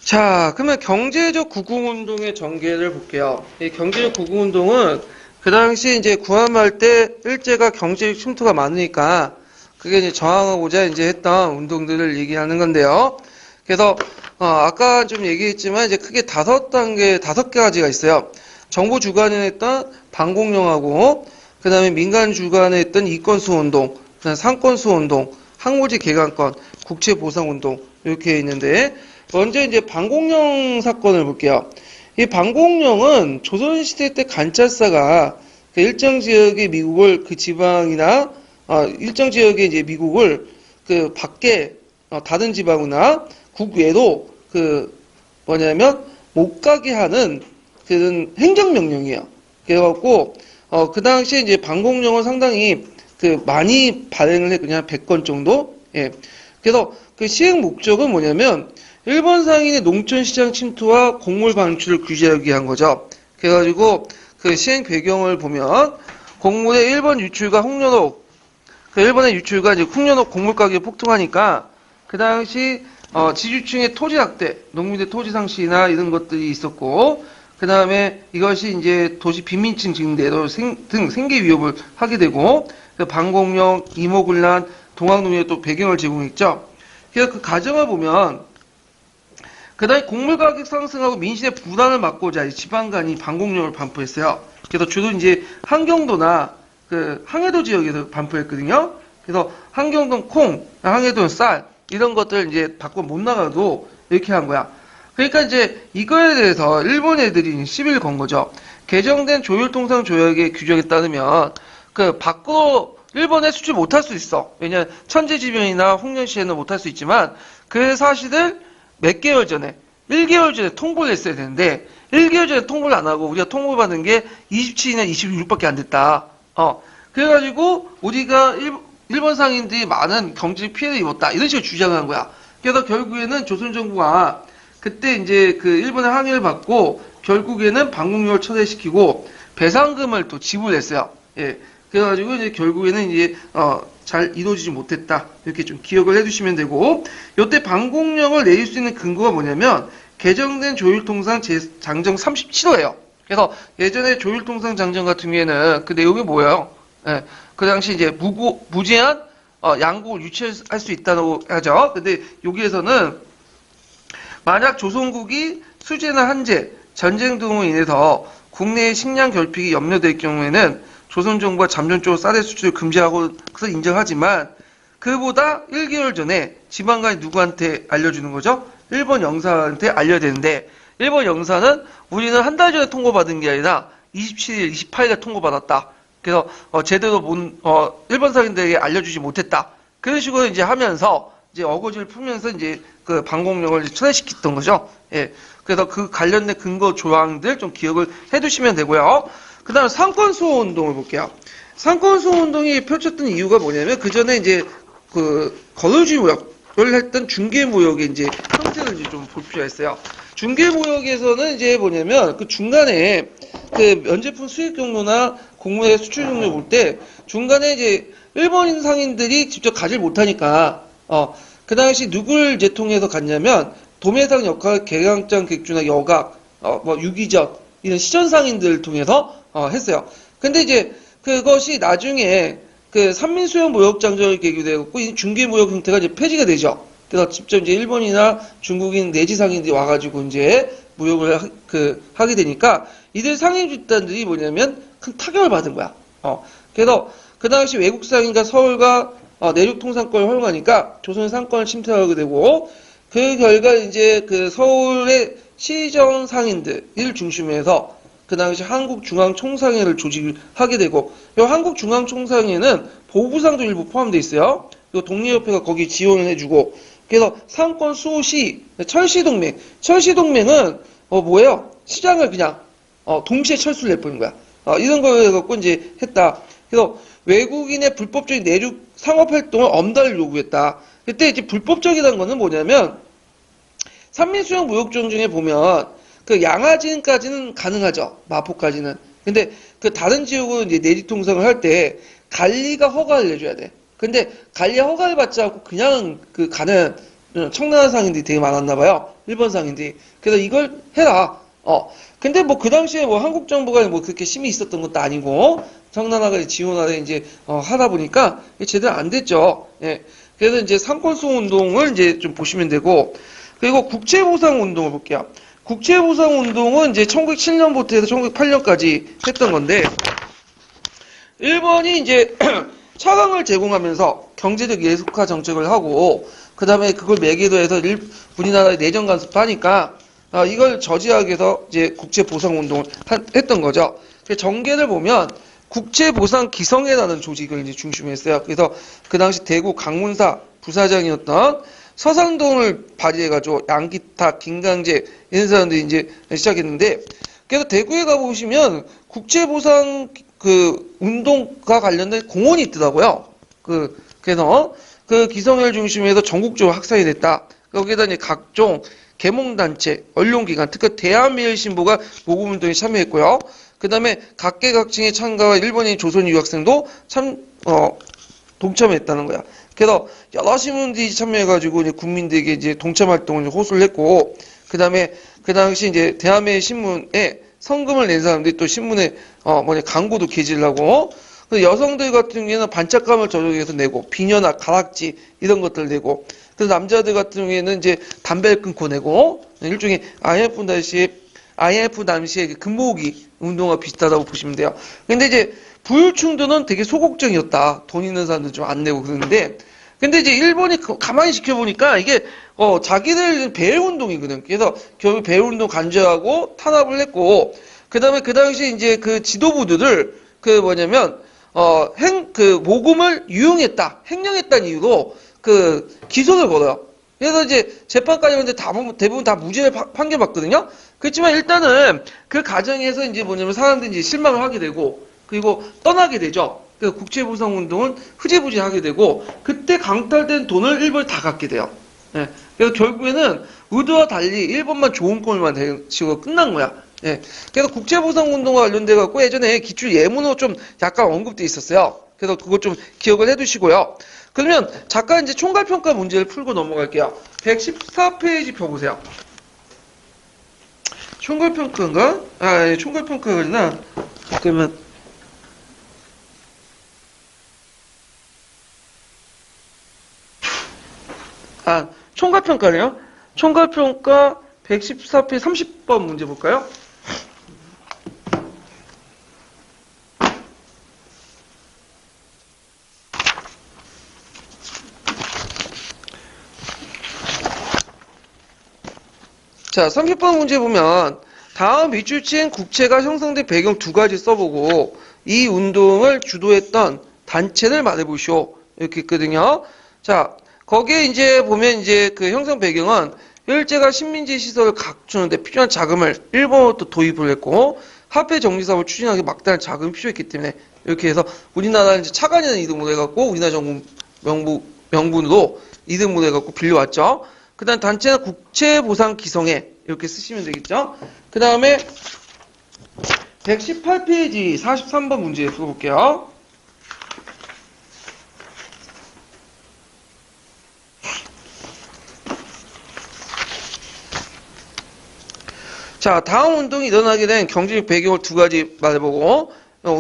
자, 그러면 경제적 구국운동의 전개를 볼게요. 이 경제적 구국운동은 그 당시 이제 구한말 때 일제가 경제적 침투가 많으니까 그게 이제 저항하고자 이제 했던 운동들을 얘기하는 건데요. 그래서 아까 좀 얘기했지만 이제 크게 다섯 가지가 있어요. 정부 주관에 했던 반공영하고 그다음에 민간 주관에 했던 이권수운동, 그다음 상권수운동, 항모지 개간권, 국채보상운동 이렇게 있는데 먼저 이제 반공영 사건을 볼게요. 이 반공영은 조선시대 때 관찰사가 그 일정 지역의 미국을 그 지방이나 일정 지역의 이제 미국을 그 밖에 다른 지방이나 국외로 그 뭐냐면 못 가게 하는 그런 행정명령이에요. 그래갖고 그 당시에 이제 반공영은 상당히 그 많이 발행을 했거든요. 한 100건 정도. 예. 그래서 그 시행 목적은 뭐냐면 일본 상인의 농촌시장 침투와 곡물 방출을 규제하기 위한 거죠. 그래가지고 그 시행 배경을 보면 곡물의 일본 유출과 홍련옥, 그 일본의 유출과 이제 홍련옥 곡물 가격이 폭등하니까 그 당시 지주층의 토지 학대, 농민의 토지 상실이나 이런 것들이 있었고, 그 다음에 이것이 이제 도시 빈민층 증대로 등 생계 위협을 하게 되고, 그 반공령, 이모군란, 동학농민의 또 배경을 제공했죠. 그래서 그 과정을 보면 그 다음에 곡물 가격 상승하고 민심의 부담을 막고자 지방간이 반공령을 반포했어요. 그래서 주로 이제 한경도나 그 항해도 지역에서 반포했거든요. 그래서 한경도는 콩, 항해도는 쌀 이런 것들 이제 밖으로 못 나가도 이렇게 한 거야. 그러니까 이제 이거에 대해서 일본 애들이 시비를 건 거죠. 개정된 조율통상 조약의 규정에 따르면 그 밖으로 일본에 수출 못할 수 있어. 왜냐면 천재지변이나 홍련시에는 못할 수 있지만 그 사실을 몇 개월 전에 1개월 전에 통보를 했어야 되는데 1개월 전에 통보를 안 하고 우리가 통보받은 게 27일이나 26일밖에 안 됐다. 그래가지고 우리가 일본 상인들이 많은 경제적 피해를 입었다. 이런 식으로 주장한 거야. 그래서 결국에는 조선정부가 그때 이제 그 일본의 항의를 받고 결국에는 반공령을 철회시키고 배상금을 또 지불했어요. 예. 그래가지고 이제 결국에는 이제 잘 이루어지지 못했다. 이렇게 좀 기억을 해두시면 되고, 이때 반공령을 내릴 수 있는 근거가 뭐냐면 개정된 조율통상 장정 37호예요. 그래서 예전에 조율통상 장정 같은 경우에는 그 내용이 뭐예요? 예, 그 당시 이제 무제한 양국을 유치할 수 있다고 하죠. 근데 여기에서는 만약 조선국이 수재나 한재, 전쟁 등으로 인해서 국내의 식량 결핍이 염려될 경우에는 조선정부가 잠정적으로 쌀의 수출을 금지하고 인정하지만 그보다 1개월 전에 지방간이 누구한테 알려주는 거죠? 일본 영사한테 알려야 되는데 일본 영사는 우리는 한 달 전에 통보받은 게 아니라 27일, 28일에 통보받았다. 그래서 제대로 일본 상인들에게 알려주지 못했다. 그런 식으로 이제 하면서 이제 어거지를 풀면서 이제 그 반공령을 철회시켰던 거죠. 예. 그래서 그 관련된 근거 조항들 좀 기억을 해두시면 되고요. 그 다음에 상권수호 운동을 볼게요. 상권수호 운동이 펼쳤던 이유가 뭐냐면 그 전에 이제 그 거래주 무역을 했던 중개무역의 이제 형태를 이제 좀 볼 필요가 있어요. 중개무역에서는 이제 뭐냐면 그 중간에 그 면제품 수입 경로나 곡물의 수출 경로 볼 때 중간에 이제 일본인 상인들이 직접 가질 못하니까 그 당시 누굴 이제 통해서 갔냐면 도매상 역할 개강장 객주나 여각 뭐 유기전 이런 시전 상인들을 통해서 했어요. 근데 이제 그것이 나중에 그 산민수용 무역 장정이 계기되었고 이 중개 무역 형태가 이제 폐지가 되죠. 그래서 직접 이제 일본이나 중국인 내지 상인들이 와가지고 이제 무역을 하게 되니까 이들 상인 집단들이 뭐냐면 큰 타격을 받은 거야. 그래서 그 당시 외국 상인과 서울과 내륙 통상권을 허용하니까 조선의 상권을 침탈하게 되고 그 결과 이제 그 서울의 시정 상인들을 중심으로 해서 그 당시 한국중앙총상회를 조직을 하게 되고 이 한국중앙총상회는 보부상도 일부 포함되어 있어요. 그리고 독립협회가 거기 지원을 해주고 그래서 상권 수호 시 철시동맹 철시동맹은 뭐예요? 시장을 그냥 동시에 철수를 내버린 거야. 이런 걸 갖고 이제 했다. 그래서 외국인의 불법적인 내륙 상업활동을 엄단을 요구했다. 그때 이제 불법적이라는 거는 뭐냐면 산민수용 무역종 중에 보면 그 양화진까지는 가능하죠. 마포까지는. 근데 그 다른 지역으로 이제 내리통상을 할 때 관리가 허가를 내줘야 돼. 근데 관리 허가를 받지 않고 그냥 그 가는 청나라 상인들이 되게 많았나 봐요. 일본 상인들이. 그래서 이걸 해라. 근데 뭐 그 당시에 뭐 한국 정부가 뭐 그렇게 힘이 있었던 것도 아니고 청나라가 지원하에 이제 하다 보니까 이게 제대로 안 됐죠. 예. 그래서 이제 상권송 운동을 이제 좀 보시면 되고, 그리고 국채보상 운동을 볼게요. 국채보상 운동은 이제 1907년부터 해서 1908년까지 했던 건데, 일본이 이제 차강을 제공하면서 경제적 예속화 정책을 하고, 그 다음에 그걸 매개로 해서 우리나라에 내정 간섭하니까 이걸 저지하기 위해서 이제 국채보상운동을 했던 거죠. 정계를 보면 국채보상기성회라는 조직을 이제 중심했어요. 그래서 그 당시 대구 강문사 부사장이었던 서상돈을 발의해가지고 양기타, 김강재 이런 사람들이 이제 시작했는데, 그래서 대구에 가보시면 국채보상 그 운동과 관련된 공원이 있더라고요. 그래서 그 기성회를 중심해서 전국적으로 확산이 됐다. 거기에다 이제 각종 계몽단체, 언론기관, 특히 대한매일신보가 모금운동에 참여했고요. 그 다음에 각계각층의 참가와 일본인 조선 유학생도 동참했다는 거야. 그래서 여러 신문들이 참여해가지고 이제 국민들에게 이제 동참 활동을 호소를 했고, 그 다음에 그 당시 이제 대한매일신문에 성금을 낸 사람들이 또 신문에 광고도 게재를 하고, 여성들 같은 경우에는 반짝감을 저녁에 해서 내고, 비녀나 가락지 이런 것들 내고, 그래서 남자들 같은 경우에는 이제 담배를 끊고 내고, 일종의 IMF 당시의 금모으기 운동과 비슷하다고 보시면 돼요. 근데 이제 부유층들은 되게 소극적이었다. 돈 있는 사람들 좀 안 내고 그러는데, 근데 이제 일본이 가만히 지켜보니까 이게 자기들 배후운동이거든. 그래서 결국 배후운동 간주하고 탄압을 했고, 그 다음에 그 당시 이제 그 지도부들을 모금을 유용했다, 횡령했다는 이유로 기소를 걸어요. 그래서 이제 재판까지 하는데 대부분 다 무죄를 판결받거든요. 그렇지만 일단은 그 과정에서 이제 사람들이 이제 실망을 하게 되고, 그리고 떠나게 되죠. 그 국채보상운동은 흐지부지하게 되고, 그때 강탈된 돈을 일본이 다 갖게 돼요. 예. 그래서 결국에는 의도와 달리 일본만 좋은 꼴만 되시고 끝난 거야. 예. 그래서 국채보상운동과 관련돼 갖고 예전에 기출 예문으로 좀 약간 언급돼 있었어요. 그래서 그거 좀 기억을 해두시고요. 그러면 잠깐 이제 총괄평가 문제를 풀고 넘어갈게요. 114페이지 펴보세요. 총괄평가인가? 총괄평가가 아니라, 그러면, 총괄평가네요. 총괄평가 114페이지 30번 문제 볼까요? 자, 30번 문제 보면 다음 밑줄친 국채가 형성된 배경 두 가지 써보고 이 운동을 주도했던 단체를 말해보시오. 이렇게 있거든요. 자, 거기에 이제 보면 이제 그 형성 배경은 일제가 식민지 시설을 갖추는데 필요한 자금을 일본으로 또 도입을 했고, 화폐 정리 사업을 추진하기 막대한 자금이 필요했기 때문에 이렇게 해서 우리나라는 이제 차관이라는 이름으로 해갖고 우리나라 정부 명분으로 이름으로 해갖고 빌려왔죠. 그 다음 단체는 국채보상기성회 이렇게 쓰시면 되겠죠. 그 다음에 118페이지 43번 문제 풀어볼게요. 자, 다음 운동이 일어나게 된 경제적 배경을 두 가지 말해보고,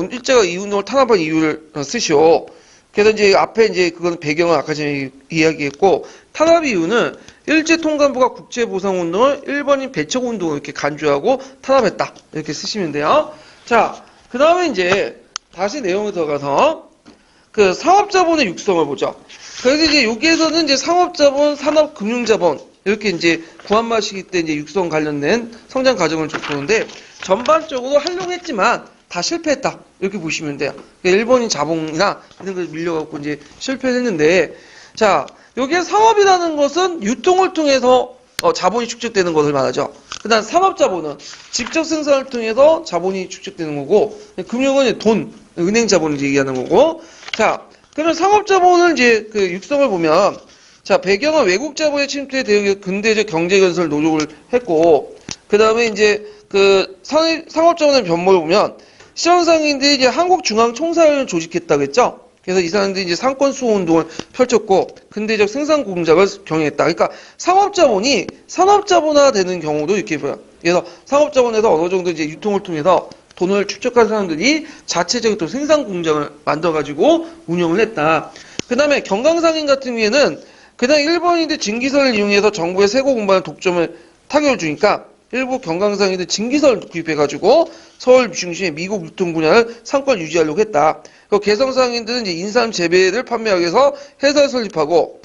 일제가 이 운동을 탄압한 이유를 쓰시오. 그래서 이제 앞에 이제 그건 배경을 아까 전에 이야기했고, 탄압 이유는 일제 통감부가 국채보상운동을 일본인 배척운동을 이렇게 간주하고 탄압했다. 이렇게 쓰시면 돼요. 자, 그 다음에 이제 다시 내용에 들어가서 그 상업자본의 육성을 보죠. 그래서 이제 여기에서는 이제 상업자본, 산업금융자본 이렇게 이제 구한말 시기 때 이제 육성 관련된 성장 과정을 좀 보는데 전반적으로 하려고 했지만 다 실패했다. 이렇게 보시면 돼요. 일본인 자본이나 이런 걸 밀려갖고 이제 실패했는데, 자, 여기에 상업이라는 것은 유통을 통해서 자본이 축적되는 것을 말하죠. 그 다음 산업자본은 직접 생산을 통해서 자본이 축적되는 거고, 금융은 돈, 은행 자본을 얘기하는 거고, 자, 그러면 상업자본을 이제 그 육성을 보면, 자, 배경은 외국 자본의 침투에 대해 근대적 경제 건설 노력을 했고, 그 다음에 이제 그 상업자본의 변모를 보면, 시장상인들이 이제 한국중앙총사를 조직했다고 했죠? 그래서 이 사람들이 이제 상권 수호 운동을 펼쳤고 근대적 생산 공작을 경영했다. 그러니까 상업자본이 산업자본화 되는 경우도 이렇게 보여. 그래서 상업자본에서 어느 정도 이제 유통을 통해서 돈을 축적한 사람들이 자체적인 또 생산 공장을 만들어가지고 운영을 했다. 그 다음에 경강상인 같은 경우에는 그냥 일본인들 증기선을 이용해서 정부의 세고 공부하는 독점을 타격을 주니까 일부 경강상인들 증기선을 구입해가지고 서울 중심의 미국 유통 분야를 상권 유지하려고 했다. 그 개성상인들은 이제 인삼 재배를 판매하기 위해서 회사를 설립하고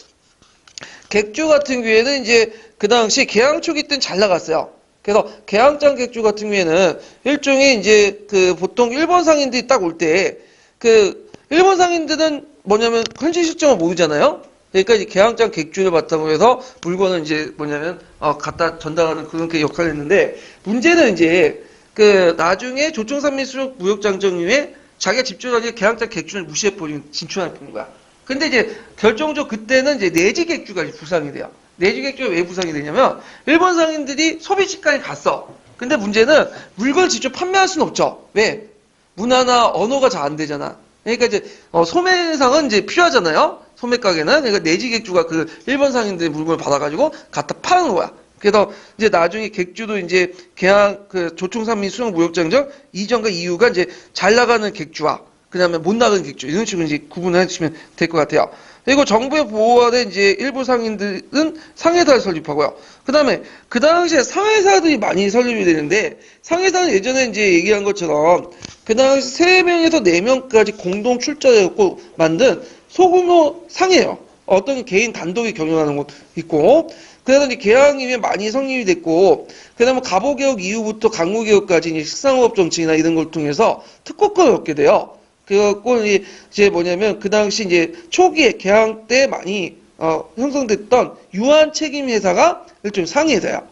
객주 같은 경우에는 이제 그 당시 개항 초기 때는 잘 나갔어요. 그래서 개항장 객주 같은 경우에는 일종의 이제 그 보통 일본 상인들이 딱 올 때 그 일본 상인들은 뭐냐면 현지 실정을 모르잖아요. 그러니까 이제 개항장 객주를 바탕으로 해서 물건을 이제 뭐냐면 갖다 전달하는 그런 게 역할을 했는데 문제는 이제 그 나중에 조총산민 수역 무역장정 이후에 자기가 집중하게 개항장 객주를 무시해버리는 진출하는 거야. 근데 이제 결정적으로 그때는 이제 내지 객주가 부상이 돼요. 내지 객주가 왜 부상이 되냐면 일본 상인들이 소비지까지 갔어. 근데 문제는 물건을 직접 판매할 수는 없죠. 왜? 문화나 언어가 잘 안 되잖아. 그러니까 이제 소매상은 이제 필요하잖아요. 소매 가게는. 그러니까 내지 객주가 그 일본 상인들의 물건을 받아가지고 갖다 파는 거야. 그래서 이제 나중에 객주도 이제 개항 그 조총산민 수역 무역장정 이전과 이후가 이제 잘 나가는 객주와 그다음에 못 나가는 객주 이런 식으로 이제 구분을 해주시면 될 것 같아요. 그리고 정부의 보호하에 이제 일부 상인들은 상회사를 설립하고요. 그다음에 그 당시에 상회사들이 많이 설립이 되는데 상회사는 예전에 이제 얘기한 것처럼 그 당시 3명에서 4명까지 공동 출자해갖고 만든 소규모 상회예요. 어떤 개인 단독이 경영하는 곳 있고 그래서 이제 개항 이후에 많이 성립이 됐고 그다음에 갑오개혁 이후부터 강구개혁까지 이제 식상업 정책이나 이런 걸 통해서 특허권을 얻게 돼요. 그래갖고 이제 뭐냐면 그 당시 이제 초기에 개항 때 많이 형성됐던 유한 책임 회사가 일종의 상회사야.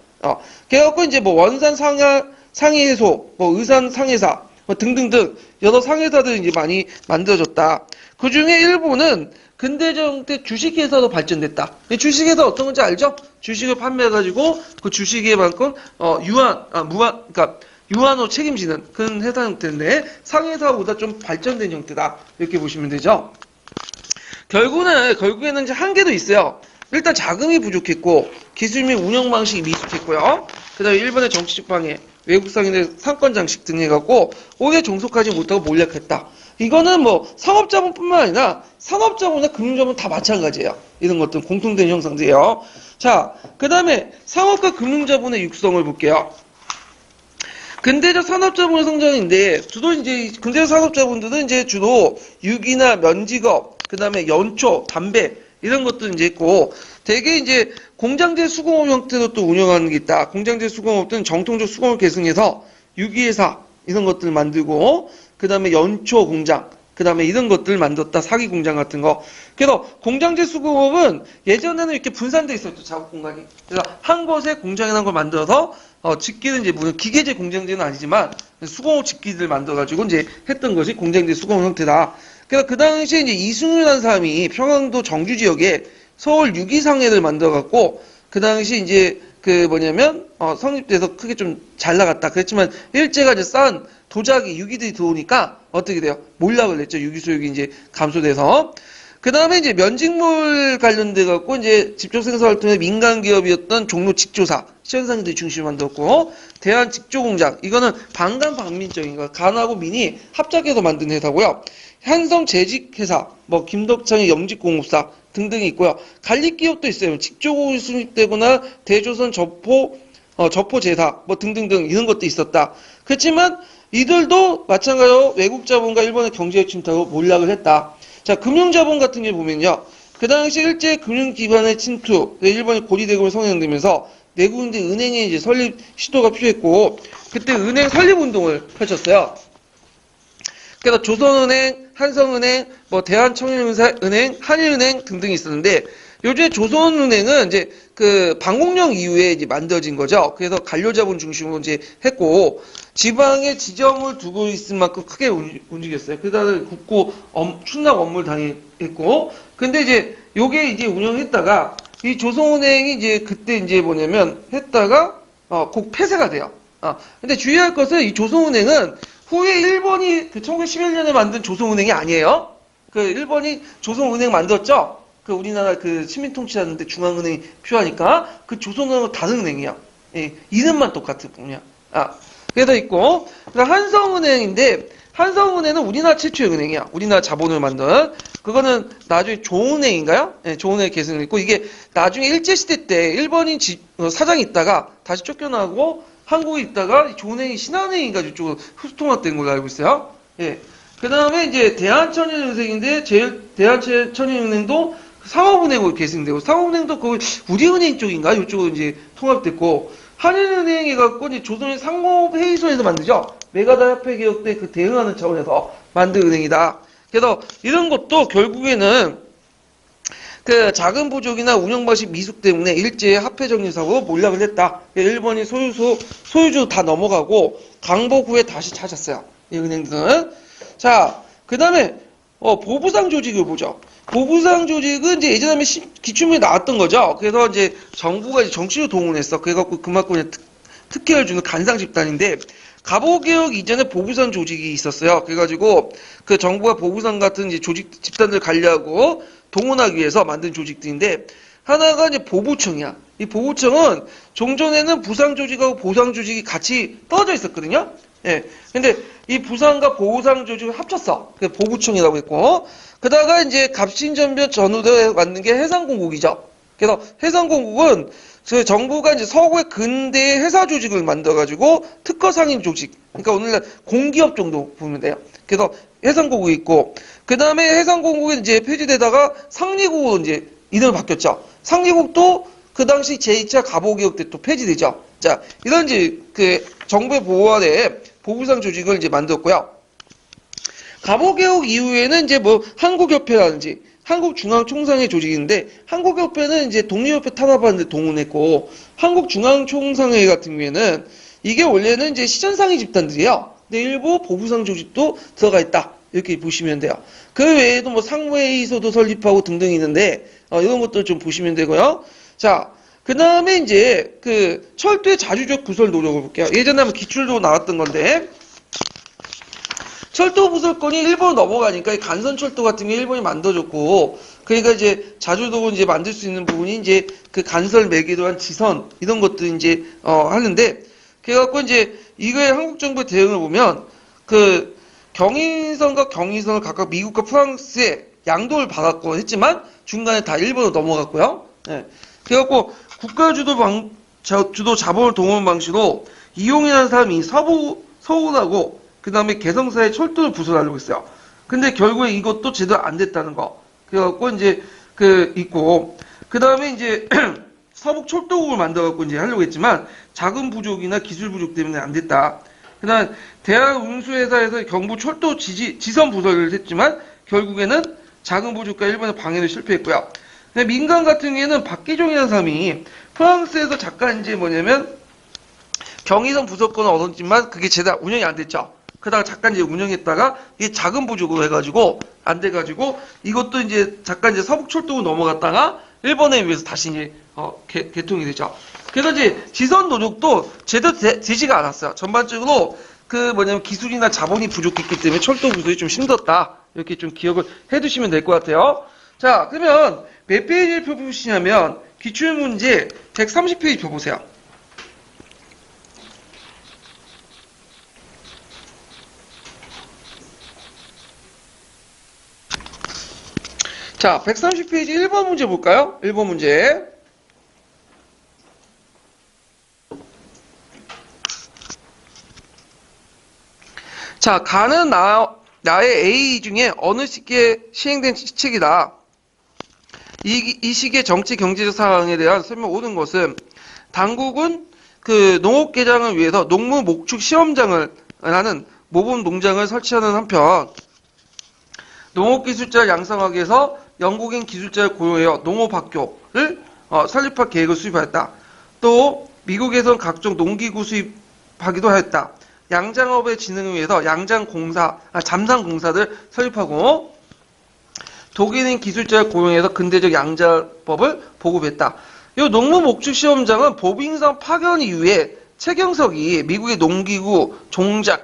그래갖고 이제 뭐 원산 상해소, 뭐 의산 상해사 뭐 등등등 여러 상해사들이 이제 많이 만들어졌다. 그 중에 일부는 근대정 때 주식회사로 발전됐다. 주식회사 어떤 건지 알죠? 주식을 판매해가지고 그 주식에만큼 그러니까 유한으로 책임지는 그런 회사 형태인데 상회사보다 좀 발전된 형태다. 이렇게 보시면 되죠. 결국에는 이제 한계도 있어요. 일단 자금이 부족했고 기술 및 운영 방식이 미숙했고요. 그다음에 일본의 정치적 방해, 외국 상인의 상권 장식 등 해갖고 오래 종속하지 못하고 몰락했다. 이거는 뭐 상업자본뿐만 아니라 산업자본이나 금융자본 다 마찬가지예요. 이런 것들은 공통된 형상들이에요. 자, 그다음에 상업과 금융자본의 육성을 볼게요. 근대적 산업자본의 성장인데 주로 이제 근대적 산업자본들은 이제 주로 유기나 면직업, 그다음에 연초, 담배 이런 것도 이제 있고 대개 이제 공장제 수공업 형태로 또 운영하는 게 있다. 공장제 수공업들은 정통적 수공업 계승해서 유기회사 이런 것들을 만들고 그다음에 연초 공장 그다음에 이런 것들을 만들었다. 사기 공장 같은 거. 그래서 공장제 수공업은 예전에는 이렇게 분산돼 있었죠. 작업 공간이. 그래서 한 곳에 공장이라는 걸 만들어서 직기는 이제 물론 기계제 공장제는 아니지만 수공업 직기들 만들어가지고 이제 했던 것이 공장제 수공업 형태다. 그래서 그 당시에 이제 이승우라는 사람이 평안도 정주 지역에 서울 유기상해를 만들어갖고 그 당시 이제 그 뭐냐면 성립돼서 크게 좀 잘 나갔다. 그렇지만 일제가 이제 쌓은 도자기 유기들이 들어오니까 어떻게 돼요? 몰락을 냈죠. 유기 소득이 이제 감소돼서. 그 다음에 이제 면직물 관련돼 갖고 이제 직접 생산을 통해 민간 기업이었던 종로 직조사 시현상인들이 중심을 만들었고 대한 직조공장 이거는 반간 반민적인 거 간하고 민이 합작해서 만든 회사고요. 한성 재직회사 뭐 김덕창의 영직공업사 등등이 있고요. 관리기업도 있어요. 직조공이 수립되거나 대조선 저포제사 뭐 등등등 이런 것도 있었다. 그렇지만 이들도 마찬가지로 외국 자본과 일본의 경제 침투로 몰락을 했다. 자, 금융자본 같은 게 보면요. 그 당시 일제 금융기관의 침투, 일본이 고리대금을 성행되면서 내국인들 은행의 이제 설립 시도가 필요했고, 그때 은행 설립 운동을 펼쳤어요. 그래서 조선은행, 한성은행, 뭐 대한청일은행, 한일은행 등등이 있었는데, 요즘에 조선은행은 이제 그 방공령 이후에 이제 만들어진 거죠. 그래서 관료자본 중심으로 이제 했고 지방에 지점을 두고 있을 만큼 크게 움직였어요. 그다음에 국고 출납 업무를 당했고, 근데 이제 요게 이제 운영했다가 이 조선은행이 이제 그때 이제 뭐냐면 했다가 곧 폐쇄가 돼요. 근데 주의할 것은 이 조선은행은 후에 일본이 그 1911년에 만든 조선은행이 아니에요. 그 일본이 조선은행 만들었죠? 그 우리나라 그 식민 통치하는데 중앙은행이 필요하니까 그 조선은행은 다른 은행이야. 예, 이름만 똑같은 분야. 아, 그래서 있고, 그다음 한성은행인데 한성은행은 우리나라 최초의 은행이야. 우리나라 자본을 만든. 그거는 나중에 조은행인가요? 예, 조은행 계승을 있고 이게 나중에 일제시대 때 일본인 사장이 있다가 다시 쫓겨나고 한국에 있다가 조은행이 신한은행인가 이쪽으로 흡수통합된 걸로 알고 있어요. 예. 그 다음에 이제 대한천인은행인데 대한천인은행도 상업은행으로 계승되고 상업은행도 거기 우리은행 쪽인가 이쪽으로 이제 통합됐고 한인은행 해갖고 이제 조선의 상업회의소에서 만들죠. 메가다 협회 개혁 때 그 대응하는 차원에서 만든 은행이다. 그래서 이런 것도 결국에는 그 작은 부족이나 운영 방식 미숙 때문에 일제의 화폐 정리사고 몰락을 했다. 일본이 소유주 다 넘어가고 강복 후에 다시 찾았어요. 이 은행들은. 자, 그 다음에 보부상 조직을 보죠. 보부상 조직은 이제 예전에 기출문에 나왔던 거죠. 그래서 이제 정부가 이제 정치로 동원했어. 그래갖고 그만큼 특혜를 주는 간상 집단인데 갑오개혁 이전에 보부상 조직이 있었어요. 그래가지고 그 정부가 보부상 같은 이제 조직 집단들 관리하고 동원하기 위해서 만든 조직들인데 하나가 이제 보부청이야. 이 보부청은 종전에는 부상 조직하고 보상 조직이 같이 떨어져 있었거든요. 예. 근데 이 부상과 보상 조직을 합쳤어. 그 보부청이라고 했고, 그다가 이제 갑신전변 전후에 만든 게 해상공국이죠. 그래서 해상공국은 그 정부가 이제 서구의 근대 회사 조직을 만들어가지고 특허 상인 조직. 그러니까 오늘날 공기업 정도 보면 돼요. 그래서 해상공국이 있고, 그 다음에 해상공국이 이제 폐지되다가 상리국으로 이제 이름을 바뀌었죠. 상리국도 그 당시 제2차 갑오개혁 때 또 폐지되죠. 자, 이런 이제 그 정부의 보호 아래 보부상 조직을 이제 만들었고요. 갑오개혁 이후에는 이제 뭐 한국협회라든지 한국중앙총상회 조직인데 한국협회는 이제 독립협회 탄압하는데 동원했고 한국중앙총상회 같은 경우에는 이게 원래는 이제 시전상위 집단들이에요. 근데 일부 보부상 조직도 들어가 있다. 이렇게 보시면 돼요. 그 외에도 뭐 상무회의소도 설립하고 등등 있는데 이런 것들 좀 보시면 되고요. 자, 그 다음에 이제 그 철도의 자주적 구설 노력을 볼게요. 예전에 한번 기출도 나왔던 건데 철도 부설권이 일본 넘어가니까 이 간선철도 같은 게 일본이 만들어줬고 그러니까 이제 자주도 이제 만들 수 있는 부분이 이제 그 간설 매개로 한 지선 이런 것들 이제 하는데 그래갖고 이제 이거에 한국 정부의 대응을 보면 그 경인선과 경의선을 각각 미국과 프랑스에 양도를 받았고 했지만 중간에 다 일본으로 넘어갔고요. 예. 그래갖고 주도 자본을 동원 방식으로 이용이라는 사람이 서울하고 그 다음에 개성사의 철도를 부설하려고 했어요. 근데 결국에 이것도 제대로 안 됐다는 거. 그래갖고 이제 있고 그 다음에 이제 서북 철도국을 만들어갖고 이제 하려고 했지만 자금 부족이나 기술 부족 때문에 안 됐다. 그 다음 대한운수회사에서 경부 철도 지선 부설을 했지만 결국에는 자금 부족과 일본의 방해를 실패했고요. 근데 민간 같은 경우에는 박기종이라는 사람이 프랑스에서 잠깐 이제 뭐냐면 경의선 부설권을 얻었지만 그게 제대로 운영이 안 됐죠. 그러다가 잠깐 이제 운영했다가 이게 자금 부족으로 해가지고 안 돼가지고 이것도 이제 잠깐 이제 서북철도로 넘어갔다가 일본에 의해서 다시 이제 개통이 되죠. 그래서 이제 지선 노력도 제대로 되지가 않았어요. 전반적으로 그 뭐냐면 기술이나 자본이 부족했기 때문에 철도 부설이 좀 힘들었다. 이렇게 좀 기억을 해두시면 될 것 같아요. 자, 그러면 몇 페이지를 펴보시냐면 기출문제 130페이지 펴보세요. 자, 130페이지 1번 문제 볼까요? 1번 문제. 자, 가는 나의 A 중에 어느 시기에 시행된 시책이다. 이 시기의 정치 경제적 상황에 대한 설명 오는 것은 당국은 그 농업 개장을 위해서 농무 목축 시험장을 하는 모범 농장을 설치하는 한편 농업기술자를 양성하기 위해서 영국인 기술자를 고용하여 농업학교를 설립할 계획을 수립하였다. 또 미국에선 각종 농기구 수입하기도 하였다. 양장업의 진흥을 위해서 잠상공사를 설립하고 독일인 기술자를 고용해서 근대적 양자법을 보급했다. 이 농무목축시험장은 보빙선 파견 이후에 최경석이 미국의 농기구, 종자,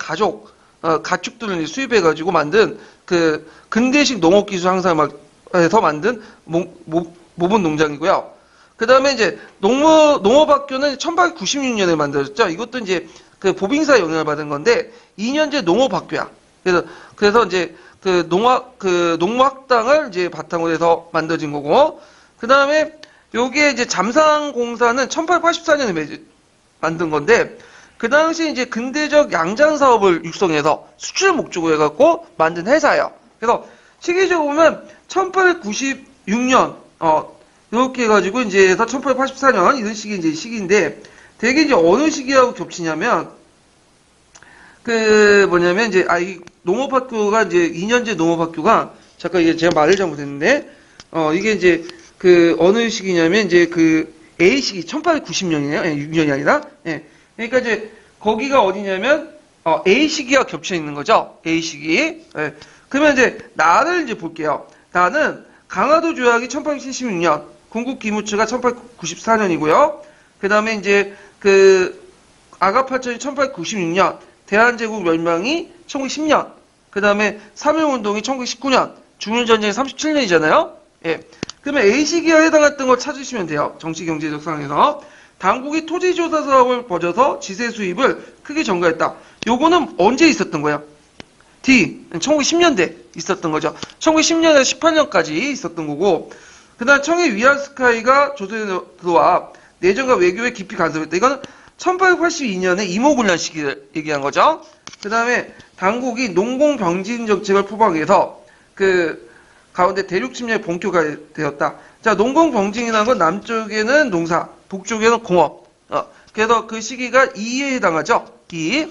가축들을 수입해가지고 만든 그 근대식 농업기술 향상에서 만든 모범 농장이고요. 그 다음에 이제 농업학교는 1896년에 만들어졌죠. 이것도 이제 그 보빙사 영향을 받은 건데 2년제 농업학교야. 그래서 이제 그 농학당을 이제 바탕으로 해서 만들어진 거고, 그 다음에 요게 이제 잠상공사는 1884년에 만든 건데, 그 당시 이제 근대적 양장 사업을 육성해서 수출 목적으로 해갖고 만든 회사예요. 그래서 시기적으로 보면 1896년, 이렇게 해가지고 이제 해서 1884년 이런 시기 이제 시기인데, 되게 이제 어느 시기하고 겹치냐면, 이 농업학교가 이제 2년제 농업학교가, 잠깐 이게 제가 말을 잘못했는데, 이게 이제 그 어느 시기냐면 이제 그 A 시기 1890년이네요. 6년이 아니라. 예. 그러니까 이제 거기가 어디냐면 A 시기가 겹쳐 있는 거죠. A 시기. 예. 그러면 이제 나를 이제 볼게요. 나는 강화도 조약이 1876년, 군국 기무츠가 1894년이고요. 그다음에 이제 그 아가파천이 1896년, 대한제국 멸망이 1910년, 그 다음에 3.1운동이 1919년, 중일전쟁이 37년이잖아요. 예. 그러면 A 시기에 해당했던 걸 찾으시면 돼요. 정치경제적 상황에서. 당국이 토지조사 사업을 벌여서 지세 수입을 크게 증가했다. 요거는 언제 있었던 거예요? D. 1910년대 있었던 거죠. 1910년에서 18년까지 있었던 거고, 그 다음 청해 위안스카이가 조선에 들어와 내정과 외교에 깊이 간섭했다. 이거는 1882년에 이모군란 시기를 얘기한 거죠. 그 다음에 당국이 농공병진 정책을 포방해서 그 가운데 대륙 침략이 본격화되었다. 자, 농공병진이라는 건 남쪽에는 농사, 북쪽에는 공업. 그래서 그 시기가 2에 해당하죠. 2.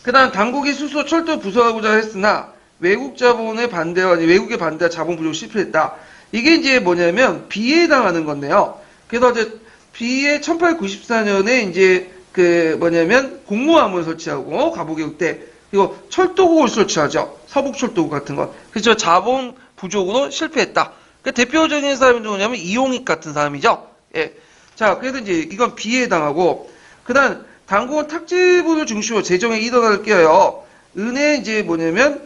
그 다음 당국이 스스로 철도 부설하고자 했으나 외국 자본의 반대와 외국의 반대와 자본 부족 실패했다. 이게 이제 뭐냐면 B에 해당하는 건데요. 그래서 이제 B에 1894년에 이제 그 뭐냐면 공무함을 설치하고 가보개국 때, 그리고 철도국을 설치하죠. 서북철도국 같은 거. 그래서 자본 부족으로 실패했다. 그 대표적인 사람이 누구냐면 이용익 같은 사람이죠. 예. 자, 그래서 이제 이건 B에 해당하고, 그다음 당국은 탁지부를 중심으로 재정에 일원을 끼어요. 은에 이제 뭐냐면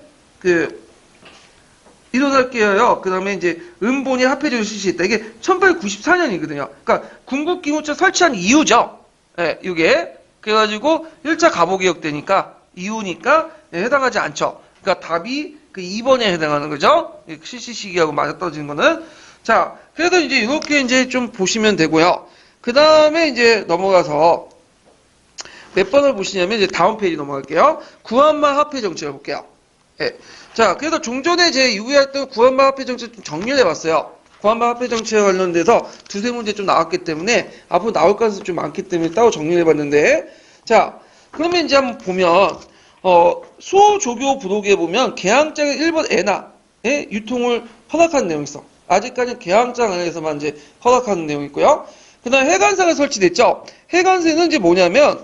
일원을 끼어요. 그 다음에 이제 은본이 화폐제를 실시했다. 이게 1894년이거든요. 그러니까 군국기무처 설치한 이유죠. 예, 이게. 그래가지고 1차 가보개혁 때니까, 이유니까 해당하지 않죠. 그러니까 답이 그 2번에 해당하는 거죠. 실시 시기하고 맞아떨어지는 거는. 자, 그래서 이제 이렇게 이제 좀 보시면 되고요. 그 다음에 이제 넘어가서 몇 번을 보시냐면 이제 다음 페이지 넘어갈게요. 구한말 화폐 정책을 볼게요. 예. 자, 그래서 중전에 제 유의했던 구한말 화폐 정책 좀 정리를 해봤어요. 구한말 화폐 정책에 관련돼서 두세 문제 좀 나왔기 때문에 앞으로 나올 가능성이 좀 많기 때문에 따로 정리를 해봤는데, 자, 그러면 이제 한번 보면 수호조교 부록에 보면 개항장의 1번 엔화의 유통을 허락하는 내용이 있어. 아직까지는 개항장 안에서만 이제 허락하는 내용이 있고요. 그 다음에 해관사가 설치됐죠. 해관세는 이제 뭐냐면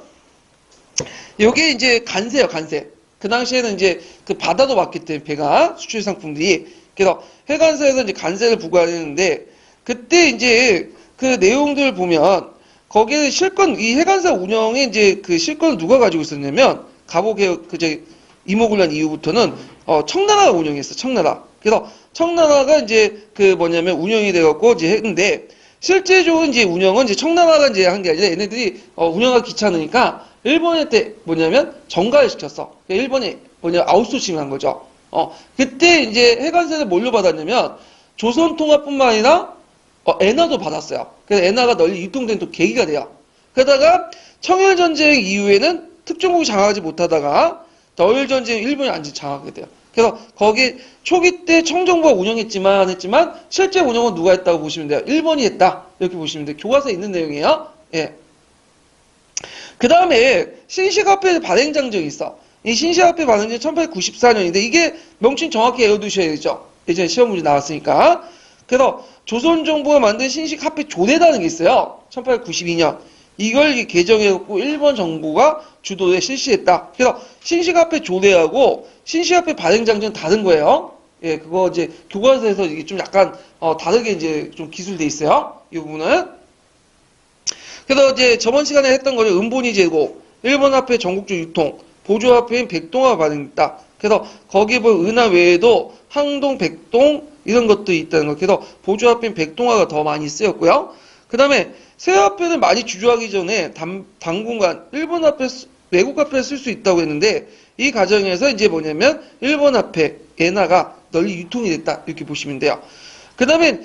여기에 이제 간세요, 간세. 그 당시에는 이제 그 바다도 왔기 때문에 배가 수출 상품들이, 그래서 해관사에서 이제 간세를 부과했는데, 그때 이제 그 내용들 보면 거기에 실권, 이 해관사 운영에 이제 그 실권을 누가 가지고 있었냐면 가보개혁 이모군란 이후부터는 청나라가 운영했어. 청나라. 그래서 청나라가 이제 그 뭐냐면 운영이 돼갖고 이제 했는데, 실제적으로 이제 운영은 이제 청나라가 이제 한 게 아니라 얘네들이 운영하기 귀찮으니까 일본한테 뭐냐면 정가를 시켰어. 일본이 아웃소싱을 한 거죠. 그때 이제 해관세를 뭘로 받았냐면 조선통화뿐만 아니라 엔화도 받았어요. 그래서 엔화가 널리 유통된 또 계기가 돼요. 그러다가 청일전쟁 이후에는 특정국이 장악하지 못하다가 너일전쟁 일본이 완전히 장악하게 돼요. 그래서 거기 초기 때 청정부가 운영했지만 실제 운영은 누가 했다고 보시면 돼요. 일본이 했다. 이렇게 보시면 돼요. 교과서에 있는 내용이에요. 예. 그 다음에 신식화폐 발행장정이 있어. 이 신식화폐 발행장이 1894년인데 이게 명칭 정확히 외워두셔야 되죠. 예전에 시험 문제 나왔으니까. 그래서 조선정부가 만든 신식화폐 조례라는 게 있어요. 1892년. 이걸 개정해갖고 일본 정부가 주도에 실시했다. 그래서 신식화폐 조례하고 신식화폐 발행장정은 다른 거예요. 예, 그거 이제 교과서에서 이게 좀 약간 다르게 이제 좀 기술돼 있어요. 이 부분은. 그래서 이제 저번 시간에 했던 거죠. 은본위 제고, 일본 화폐 전국적 유통, 보조화폐인 백동화 발행했다. 그래서 거기에 볼 은하 외에도 항동, 백동 이런 것도 있다는 거. 그래서 보조화폐인 백동화가 더 많이 쓰였고요. 그 다음에 새 화폐를 많이 주조하기 전에 당분간 일본 화폐, 외국 화폐를 쓸 수 있다고 했는데 이 과정에서 이제 뭐냐면 일본 화폐, 엔화가 널리 유통이 됐다 이렇게 보시면 돼요. 그 다음에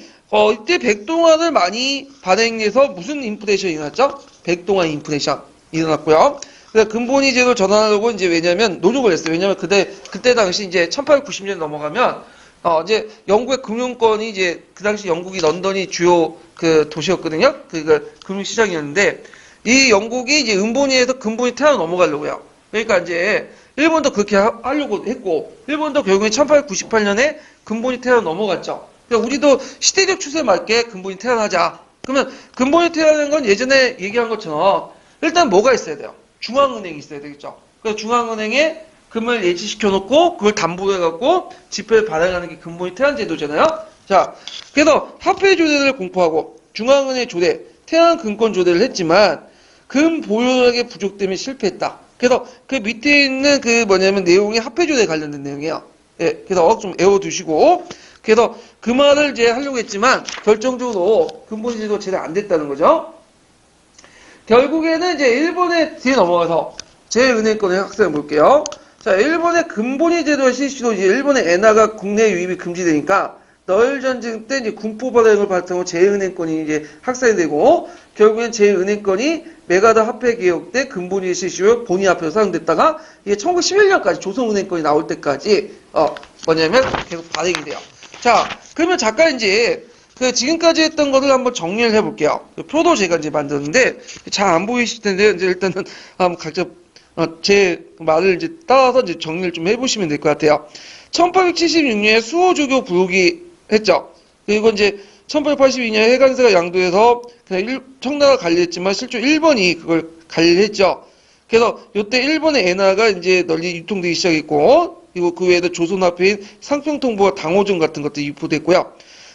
이때 백동화를 많이 발행해서 무슨 인플레이션이 일어났죠? 백동화 인플레이션 일어났고요. 그래서 근본위 제도를 전환하려고 이제 왜냐면 노력을 했어요. 왜냐면 그때 당시 이제 1890년 넘어가면 이제 영국의 금융권이 이제 그 당시 영국이 런던이 주요 그 도시였거든요. 그 금융시장이었는데 이 영국이 이제 은본위에서 근본위 태양 넘어가려고요. 그러니까 이제 일본도 그렇게 하려고 했고 일본도 결국에 1898년에 근본위 태양 넘어갔죠. 그러니까 우리도 시대적 추세에 맞게 근본위 태양하자. 그러면 근본위 태양하는 건 예전에 얘기한 것처럼 일단 뭐가 있어야 돼요? 중앙은행이 있어야 되겠죠. 그래서 중앙은행에 금을 예치시켜 놓고 그걸 담보로 해갖고 지폐를 발행하는 게 근본위 태양 제도잖아요. 자, 그래서 화폐 조례를 공포하고 중앙은행 조례, 태양 금권 조례를 했지만 금 보유력의 부족 때문에 실패했다. 그래서 그 밑에 있는 그 뭐냐면 내용이 화폐 조례에 관련된 내용이에요. 예, 그래서 좀 외워두시고 그래서 그 말을 이제 하려고 했지만 결정적으로 근본위 제도가 제대로 안 됐다는 거죠. 결국에는 이제 일본에 뒤에 넘어가서 제은행권의 학생을 볼게요. 자, 일본의 근본위 제도의 실시로 이제 일본의 엔화가 국내 유입이 금지되니까 너일 전쟁 때 이제 군포 발행을 바탕으로 제은행권이 이제 학살이 되고 결국엔 제은행권이 메가다 화폐 개혁 때 근본위 실시로 본위 화폐로 사용됐다가 이게 1911년까지 조선은행권이 나올 때까지 뭐냐면 계속 발행이 돼요. 자, 그러면 잠깐 이제 그 지금까지 했던 것을 한번 정리를 해볼게요. 그 표도 제가 이제 만들었는데 잘 안 보이실 텐데 이제 일단은 각자 제 말을 이제 따라서 이제 정리를 좀 해보시면 될 것 같아요. 1876년에 수호조교 부록이 했죠. 그리고 이제 1882년에 해관세가 양도해서 그냥 청나라가 관리했지만 실제 일본이 그걸 관리했죠. 그래서 이때 일본의 엔화가 이제 널리 유통되기 시작했고 그리고 그 외에도 조선화폐인 상평통보와 당호종 같은 것도 유포됐고요.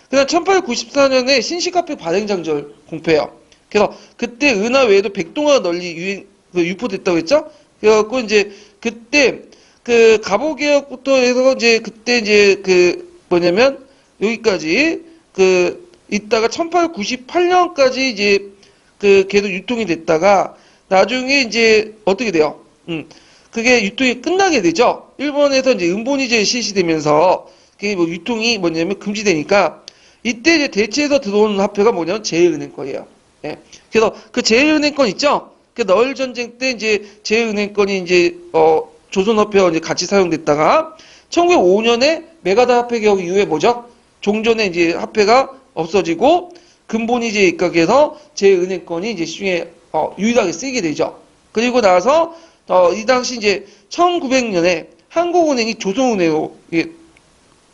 그다음 1894년에 신식화폐 발행장절 공표해요. 그래서 그때 은화 외에도 백동화가 널리 유포됐다고 했죠. 그래갖고 이제 그때 그 갑오개혁부터 해서 이제 그때 이제 그 뭐냐면 여기까지 그 있다가 1898년까지 이제 그 계속 유통이 됐다가 나중에 이제 어떻게 돼요? 그게 유통이 끝나게 되죠. 일본에서 이제 은본위제 실시되면서 그게 뭐 유통이 뭐냐면 금지되니까 이때 이제 대체해서 들어오는 화폐가 뭐냐면 제일은행권이에요. 예. 그래서 그 제일은행권 있죠? 그 너일 전쟁 때 이제 제일은행권이 이제 조선화폐와 이제 같이 사용됐다가 1905년에 메가다 화폐 개혁 이후에 뭐죠? 종전에 이제 화폐가 없어지고 근본위제에 입각해서 제일은행권이 이제 시중에 유일하게 쓰이게 되죠. 그리고 나서 이 당시 이제 1900년에 한국은행이 조선은행으로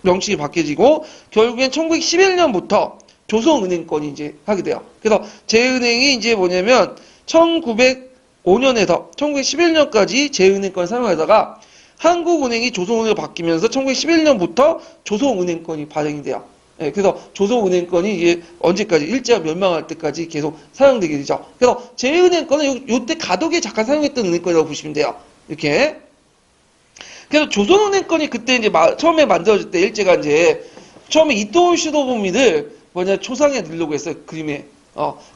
명칭이 바뀌어지고 결국엔 1911년부터 조선은행권이 이제 하게 돼요. 그래서 제은행이 이제 뭐냐면 1905년에서 1911년까지 제은행권 사용하다가 한국은행이 조선은행으로 바뀌면서 1911년부터 조선은행권이 발행이 돼요. 예, 그래서 조선은행권이 이제 언제까지 일제가 멸망할 때까지 계속 사용되게 되죠. 그래서 제은행권은 요때 가덕에 잠깐 사용했던 은행권이라고 보시면 돼요. 이렇게. 그래서 조선은행권이 그때 이제 처음에 만들어질 때 일제가 이제 처음에 이토 시도부미를 초상에 넣으려고 했어요. 그림에.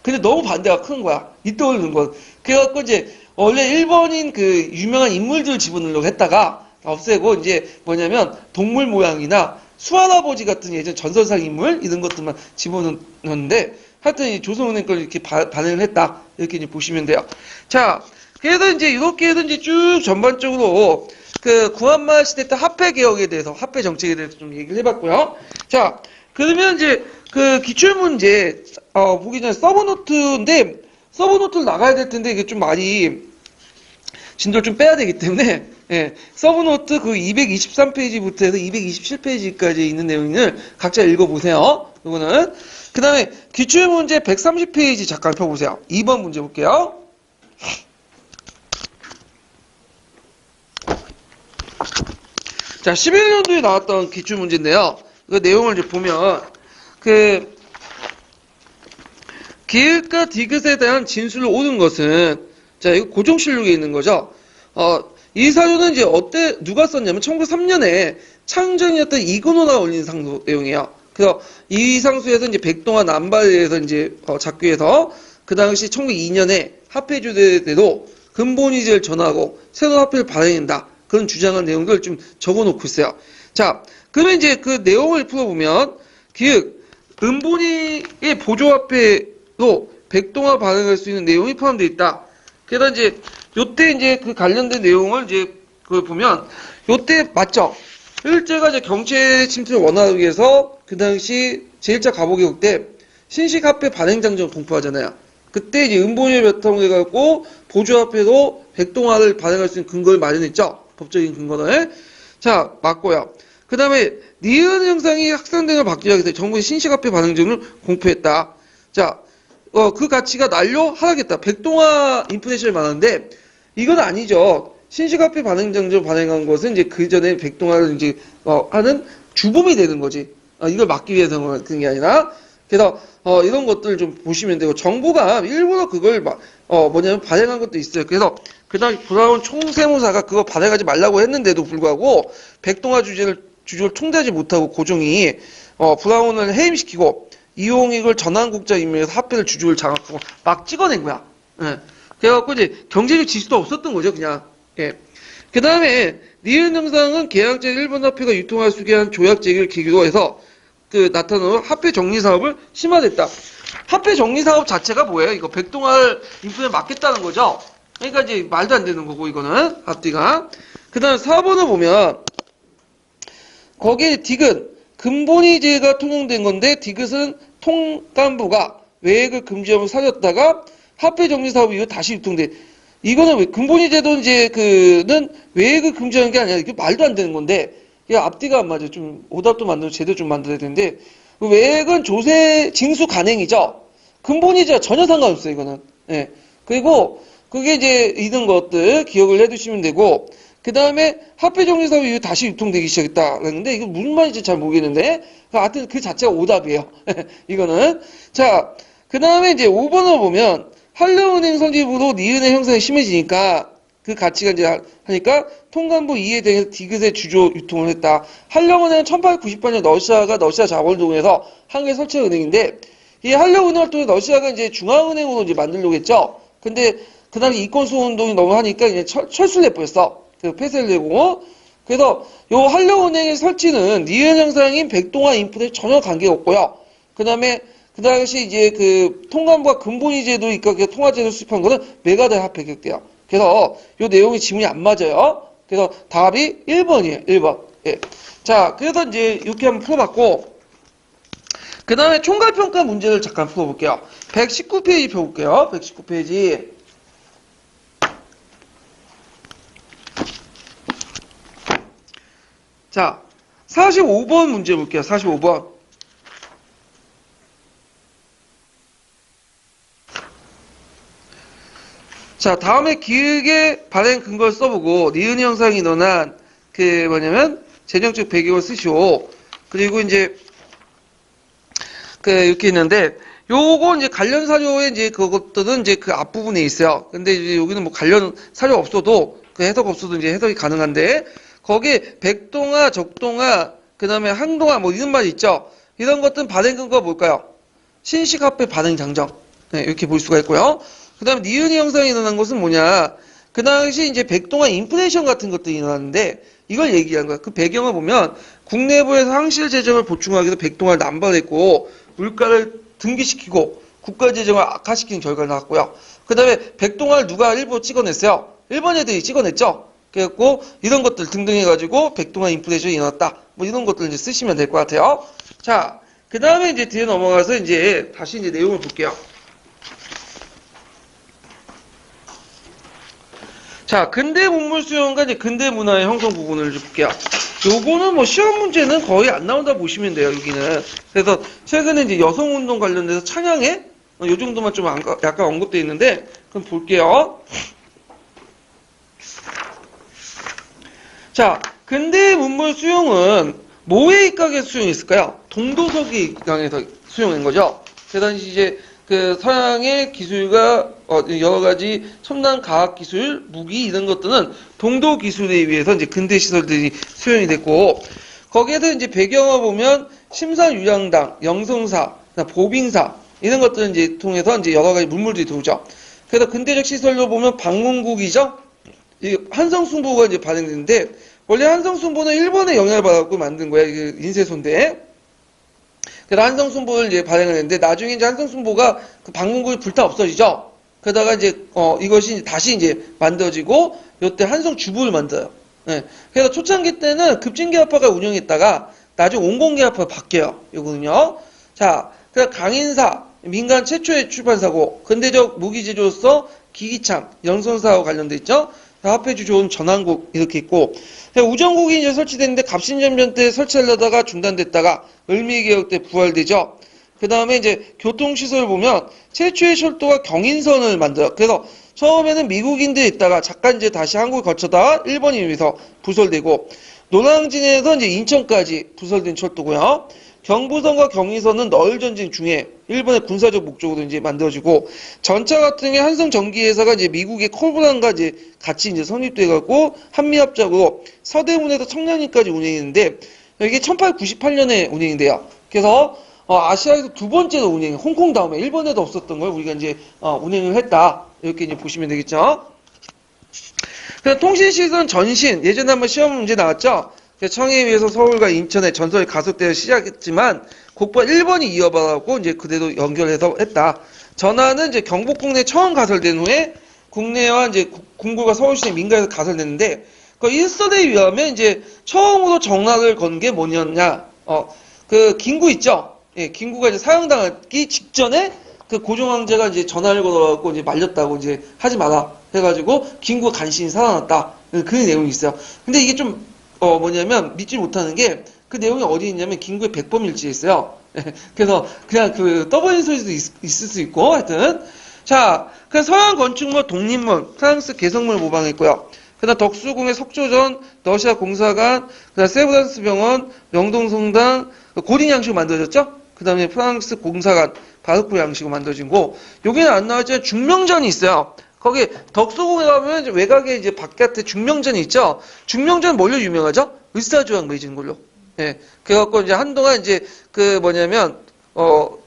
근데 너무 반대가 큰 거야. 이토를 넣은 거. 그래갖고 이제 원래 일본인 그 유명한 인물들을 집어넣으려고 했다가 없애고 이제 뭐냐면 동물 모양이나 수할아버지 같은 예전 전설상 인물 이런 것들만 집어넣었는데 하여튼 이 조선은행권을 이렇게 반응을 했다. 이렇게 이제 보시면 돼요. 자, 그래서 이제 이렇게 해서 이제 쭉 전반적으로 그 구한말 시대 때 화폐 개혁에 대해서, 화폐 정책에 대해서 좀 얘기를 해봤고요. 자, 그러면 이제 그 기출문제, 보기 전에 서브노트인데, 서브노트를 나가야 될 텐데, 이게 좀 많이 진도를 좀 빼야 되기 때문에, 예, 서브노트 그 223페이지부터 해서 227페이지까지 있는 내용을 각자 읽어보세요. 이거는. 그 다음에 기출문제 130페이지 잠깐 펴보세요. 2번 문제 볼게요. 자, 11년도에 나왔던 기출문제인데요. 그 내용을 이제 보면, 기획과 디귿에 대한 진술을 옳은 것은, 자, 이거 고정실록에 있는 거죠. 이 사료는 이제 누가 썼냐면 1903년에 창정이었던 이근호가 올린 상수 내용이에요. 그래서 이 상수에서 이제 백동화 남발에 대해서 이제 작규해서 그 당시 1902년에 화폐주대로 근본이제를 전하고 새로운 화폐를 발행한다. 그런 주장한 내용들 좀 적어놓고 있어요. 자, 그러면 이제 그 내용을 풀어보면 은본이의 보조화폐로 백동화 발행할 수 있는 내용이 포함되어 있다. 그래서 이제 요때 이제 그 관련된 내용을 이제 그걸 보면 요때 맞죠? 일제가 이제 경제 침투를 원하기 위해서 그 당시 제1차 가보개국 때 신식화폐 발행장정을 공포하잖아요. 그때 이제 은본위를 바탕으로 보조화폐로 백동화를 발행할 수 있는 근거를 마련했죠. 법적인 근거를. 자, 맞고요. 그 다음에 니은 형상이 확산된을 막기 위해서 정부의 신식화폐 발행정을 공포했다. 자, 그 가치가 날려 하락했다. 백동화 인플레이션을 말하는데 이건 아니죠. 신식화폐 발행장정을 발행한 것은 이제 그 전에 백동화를 이제 하는 주범이 되는 거지. 이걸 막기 위해서 그런 게 아니라. 그래서 이런 것들을 좀 보시면 되고 정부가 일부러 그걸 뭐냐면 발행한 것도 있어요. 그래서 그다음 브라운 총세무사가 그거 발행하지 말라고 했는데도 불구하고 백동화 주주를 통제하지 못하고 고종이 브라운을 해임시키고 이용익을 전환국자 임명해서 화폐를 주주를 장악하고 막 찍어낸 거야. 예. 그래갖고 이제 경제적 지수도 없었던 거죠, 그냥. 예. 그 다음에 니은 형상은 계약제 일본 화폐가 유통할 수 있게 한 조약 제기를 계기로 해서 나타나는 화폐 정리 사업을 심화됐다. 화폐 정리 사업 자체가 뭐예요? 이거 백동화 인플레 막겠다는 거죠. 그러니까 이제 말도 안 되는 거고 이거는 앞뒤가. 그 다음 4번을 보면 거기에 딕은 근본이제가 통용된 건데 딕은 통간부가 외액을 금지하고 사줬다가 화폐 정리 사업 이후 다시 유통돼. 이거는 왜 근본이제도 이제 그는 외액을 금지하는 게 아니라 이게 말도 안 되는 건데 이게 앞뒤가 안 맞아요. 좀 오답도 만들고 제대로 좀 만들어야 되는데 그 외액은 조세 징수 간행이죠. 근본이제와 전혀 상관없어요. 이거는. 예. 그리고 그게 이제 이런 것들 기억을 해두시면 되고 그 다음에 화폐 정리 사업 이후 다시 유통되기 시작했다라는데 이거 무슨 말인지 잘 모르겠는데 하여튼 그 자체가 오답이에요. 이거는. 자, 그 다음에 이제 5번을 보면 한려은행 설립으로 니은의 형성이 심해지니까 그 가치가 이제 하니까 통관부 이에 대해서 디귿의 주조 유통을 했다. 한려은행은 1898년 러시아 자본동에서 한국에 설치한 은행인데 이 한려은행을 통해 러시아가 이제 중앙은행으로 이제 만들려고 했죠. 근데 그 당시 이권수 운동이 너무 하니까 이제 철수를 해버렸어. 그 폐쇄를 내고. 그래서 요 한려은행의 설치는 니은 형상인 백동화 인플레에 전혀 관계가 없고요. 그 다음에 그 당시 이제 그 통관부가 근본이제도 입각해 통화제도 수립한 거는 메가드 화폐 격대요. 그래서 요 내용이 지문이 안 맞아요. 그래서 답이 1번이에요. 1번. 예. 자, 그래서 이제 이렇게 한번 풀어봤고 그 다음에 총괄평가 문제를 잠깐 풀어볼게요. 119페이지 펴볼게요. 119페이지. 자, 45번 문제 볼게요. 45번. 자, 다음에 기획의 발행 근거를 써보고 니은 형상이 일어난 그 뭐냐면 재정적 배경을 쓰시오. 그리고 이제 이렇게 있는데 요거 이제 관련 사료에 이제 그것들은 이제 그 앞부분에 있어요. 근데 이제 여기는 뭐 관련 사료 없어도 그 해석 없어도 이제 해석이 가능한데 거기에 백동화, 적동화, 그 다음에 항동화 뭐 이런 말이 있죠. 이런 것들은 발행 근거가 뭘까요? 신식화폐 발행 장정. 네, 이렇게 볼 수가 있고요. 그 다음에 니은이 형상이 일어난 것은 뭐냐. 그 당시 이제 백동화 인플레이션 같은 것들이 일어났는데 이걸 얘기한 거야. 그 배경을 보면 국내부에서 항실 재정을 보충하기 위해서 백동화를 남발했고 물가를 등기시키고 국가 재정을 악화시키는 결과가 나왔고요. 그 다음에 백동화를 누가 일부 찍어냈어요? 일본 애들이 찍어냈죠. 그래갖고 이런 것들 등등 해가지고 백동화 인플레이션이 일어났다. 뭐 이런 것들 이제 쓰시면 될 것 같아요. 자, 그 다음에 이제 뒤에 넘어가서 이제 다시 이제 내용을 볼게요. 자, 근대 문물 수용과 이제 근대 문화의 형성 부분을 볼게요. 요거는 뭐 시험 문제는 거의 안 나온다 보시면 돼요, 여기는. 그래서 최근에 이제 여성운동 관련돼서 찬양에 요 정도만 좀 약간 언급되어 있는데, 그럼 볼게요. 자, 근대 문물 수용은 뭐에 입각해서 수용했을까요? 동도서기 입각해서 수용한 거죠. 그 당시 이제 그 서양의 기술과 여러 가지 첨단 과학 기술, 무기 이런 것들은 동도 기술에 의해서 이제 근대 시설들이 수용이 됐고 거기에서 이제 배경을 보면 심사유양당, 영성사, 보빙사 이런 것들을 이제 통해서 이제 여러 가지 문물들이 들어오죠. 그래서 근대적 시설로 보면 방문국이죠. 이 한성숭보가 이제 발행됐는데 원래 한성숭보는 일본의 영향을 받았고 만든 거야. 그 인쇄소인데. 그래서 한성숭보를 이제 발행을 했는데 나중에 이제 한성숭보가 그 방문국이 불타 없어지죠. 그러다가 이제 이것이 다시 이제 만들어지고 이때 한성주부를 만들어요. 네. 그래서 초창기 때는 급진계합파가 운영했다가 나중에 온공계합파로 바뀌어요. 이거는요. 자, 그래서 강인사 민간 최초의 출판사고 근대적 무기 제조로서 기기창, 영선사하고 관련돼 있죠. 화폐주 좋은 전환국 이렇게 있고 우정국이 이제 설치됐는데 갑신전변 때 설치하려다가 중단됐다가 을미개혁 때 부활되죠. 그 다음에 이제 교통시설 보면 최초의 철도가 경인선을 만들어요. 그래서 처음에는 미국인들이 있다가 잠깐 이제 다시 한국을 거쳐다가 일본이 위해서 부설되고 노량진에서 이제 인천까지 부설된 철도고요. 경부선과 경의선은 너울 전쟁 중에 일본의 군사적 목적으로 이제 만들어지고 전차 같은 게 한성 전기회사가 이제 미국의 콜브란과 이제 같이 이제 성립돼갖고 한미합작으로 서대문에서 청량리까지 운행했는데 이게 1898년에 운행이 돼요. 그래서 아시아에서 두 번째로 운행, 홍콩 다음에 일본에도 없었던 걸 우리가 이제 운행을 했다 이렇게 이제 보시면 되겠죠. 그래서 통신시설은 전신 예전에 한번 시험 문제 나왔죠. 청해에 의해서 서울과 인천의 전선이 가속되어 시작했지만 곧바로 일본이 이어받았고 이제 그대로 연결해서 했다. 전화는 이제 경복 국내에 처음 가설된 후에 국내와 이제 궁굴과 서울시내 민가에서 가설됐는데 그 일설에 의하면 이제 처음으로 전화를 건 게 뭐냐냐? 그 김구 있죠? 예, 김구가 이제 사형당하기 직전에 그 고종 황제가 이제 전화를 걸어갖고 이제 말렸다고 이제 하지 마라 해가지고 김구가 간신히 살아났다. 그 내용이 있어요. 근데 이게 좀 뭐냐면 믿지 못하는 게 그 내용이 어디 있냐면 김구의 백범일지에 있어요. 그래서 그냥 그 떠버린 소리도 있을 수 있고 하여튼 자, 그 서양 건축물 독립문 프랑스 개성물 모방했고요. 그다음 덕수궁의 석조전, 러시아 공사관, 그다음 세브란스 병원, 명동성당, 고딩 양식으로 만들어졌죠. 그다음에 프랑스 공사관, 바르크 양식으로 만들어진 거. 여기는 안 나왔지만 중명전이 있어요. 거기 덕수궁에 가면 외곽에 이제 바깥에 중명전이 있죠. 중명전 뭘로 유명하죠? 을사조약 맺은 걸로. 예. 그래갖고 이제 한동안 이제 그 뭐냐면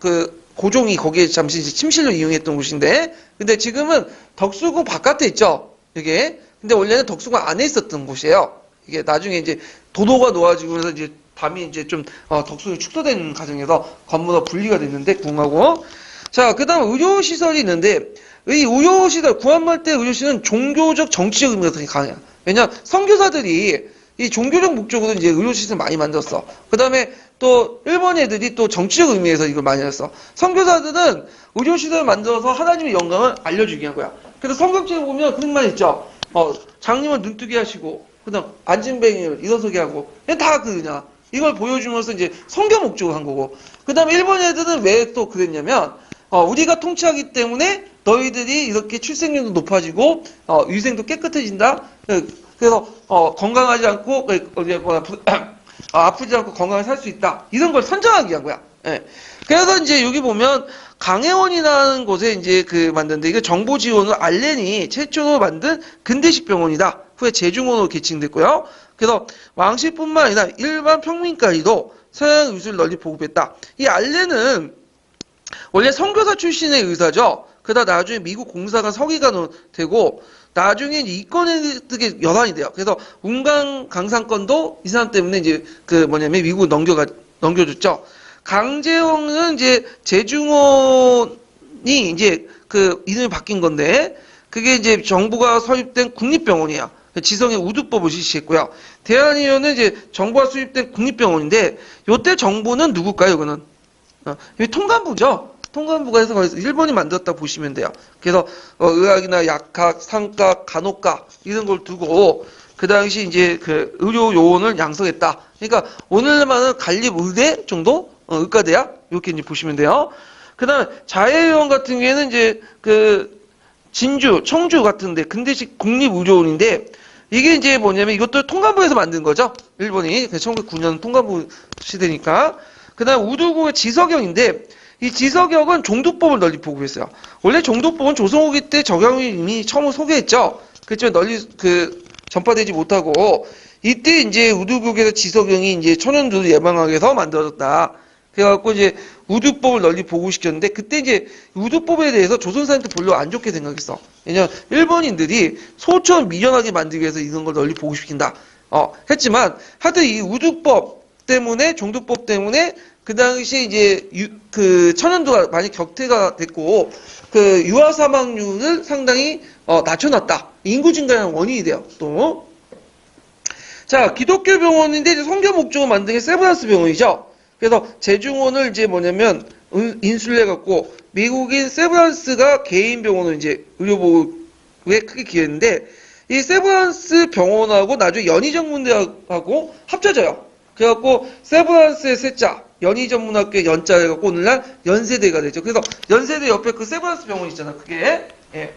그 고종이 거기에 잠시 이제 침실로 이용했던 곳인데, 근데 지금은 덕수궁 바깥에 있죠. 이게. 근데 원래는 덕수궁 안에 있었던 곳이에요. 이게 나중에 이제 도로가 놓아지고 이제 밤이 이제 좀 덕수궁이 축소된 과정에서 건물로 분리가 됐는데 궁하고. 자, 그다음 의료시설이 있는데. 이 의료시설, 구한말 때 의료시설은 종교적, 정치적 의미가 되게 강해요. 왜냐, 선교사들이 이 종교적 목적으로 이제 의료시설 많이 만들었어. 그 다음에 또 일본 애들이 또 정치적 의미에서 이걸 많이 했어. 선교사들은 의료시설을 만들어서 하나님의 영광을 알려주기 한 거야. 그래서 성경책에 보면 그런 말 있죠. 장님은 눈뜨게 하시고, 그 다음 안진뱅이를 일어서게 하고, 다 그냥 이걸 보여주면서 이제 선교 목적으로 한 거고. 그 다음에 일본 애들은 왜 또 그랬냐면, 우리가 통치하기 때문에 너희들이 이렇게 출생률도 높아지고 위생도 깨끗해진다. 그래서 건강하지 않고 아프지 않고 건강하게 살 수 있다. 이런 걸 선정하기 위한 거야. 예. 그래서 이제 여기 보면 강해원이라는 곳에 이제 그 만든데 이게 정보 지원을 알렌이 최초로 만든 근대식 병원이다. 후에 제중원으로 개칭됐고요. 그래서 왕실뿐만 아니라 일반 평민까지도 서양 의술을 널리 보급했다. 이 알렌은 원래 선교사 출신의 의사죠. 그러다 나중에 미국 공사관 서기관으로 되고 나중에 이권에 뜨게 연환이 돼요. 그래서 운강 강상권도 이 사람 때문에 이제 그 뭐냐면 미국 넘겨줬죠. 강제홍은 이제 제중원이 이제 그 이름이 바뀐 건데 그게 이제 정부가 설립된 국립병원이에요. 지성의 우두법을 실시했고요. 대한의원은 이제 정부가 수립된 국립병원인데 요때 정부는 누굴까요? 이거는 이 통감부죠. 통감부가 해서 거기서 일본이 만들었다 보시면 돼요. 그래서 의학이나 약학, 상과, 간호과 이런 걸 두고 그 당시 이제 그 의료 요원을 양성했다. 그러니까 오늘만은 관립의대 정도 의과대학 이렇게 이제 보시면 돼요. 그다음에 자해의원 같은 경우에는 이제 그 진주, 청주 같은데 근대식 국립의료원인데 이게 이제 뭐냐면 이것도 통감부에서 만든 거죠. 일본이 1909년 통감부 시대니까. 그다음 우두국의 지석영인데 이 지석역은 종두법을 널리 보급했어요. 원래 종두법은 조선후기 때 적용이 이미 처음 소개했죠. 그렇지만 널리 전파되지 못하고 이때 이제 우두국에서 지석영이 이제 천연두를 예방하기 위해서 만들어졌다. 그래갖고 이제 우두법을 널리 보급시켰는데 그때 이제 우두법에 대해서 조선 사람들 별로 안 좋게 생각했어. 왜냐면 일본인들이 소처럼 미련하게 만들기 위해서 이런 걸 널리 보급시킨다. 했지만 하여튼 이 우두법 때문에 종두법 때문에 그 당시에 이제 천연두가 많이 격퇴가 됐고 그 유아 사망률을 상당히 낮춰놨다. 인구 증가의 원인이 돼요. 또 자, 기독교 병원인데 이제 선교 목적으로 만든 게 세브란스 병원이죠. 그래서 제중원을 이제 뭐냐면 인수를 해갖고 미국인 세브란스가 개인 병원을 이제 의료보호에 크게 기여했는데 이 세브란스 병원하고 나중에 연희전문대학하고 합쳐져요. 그래갖고 세브란스의 세자 연희전문학교의 연자 해갖고 오늘날 연세대가 되죠. 그래서 연세대 옆에 그 세브란스 병원 있잖아. 그게 예.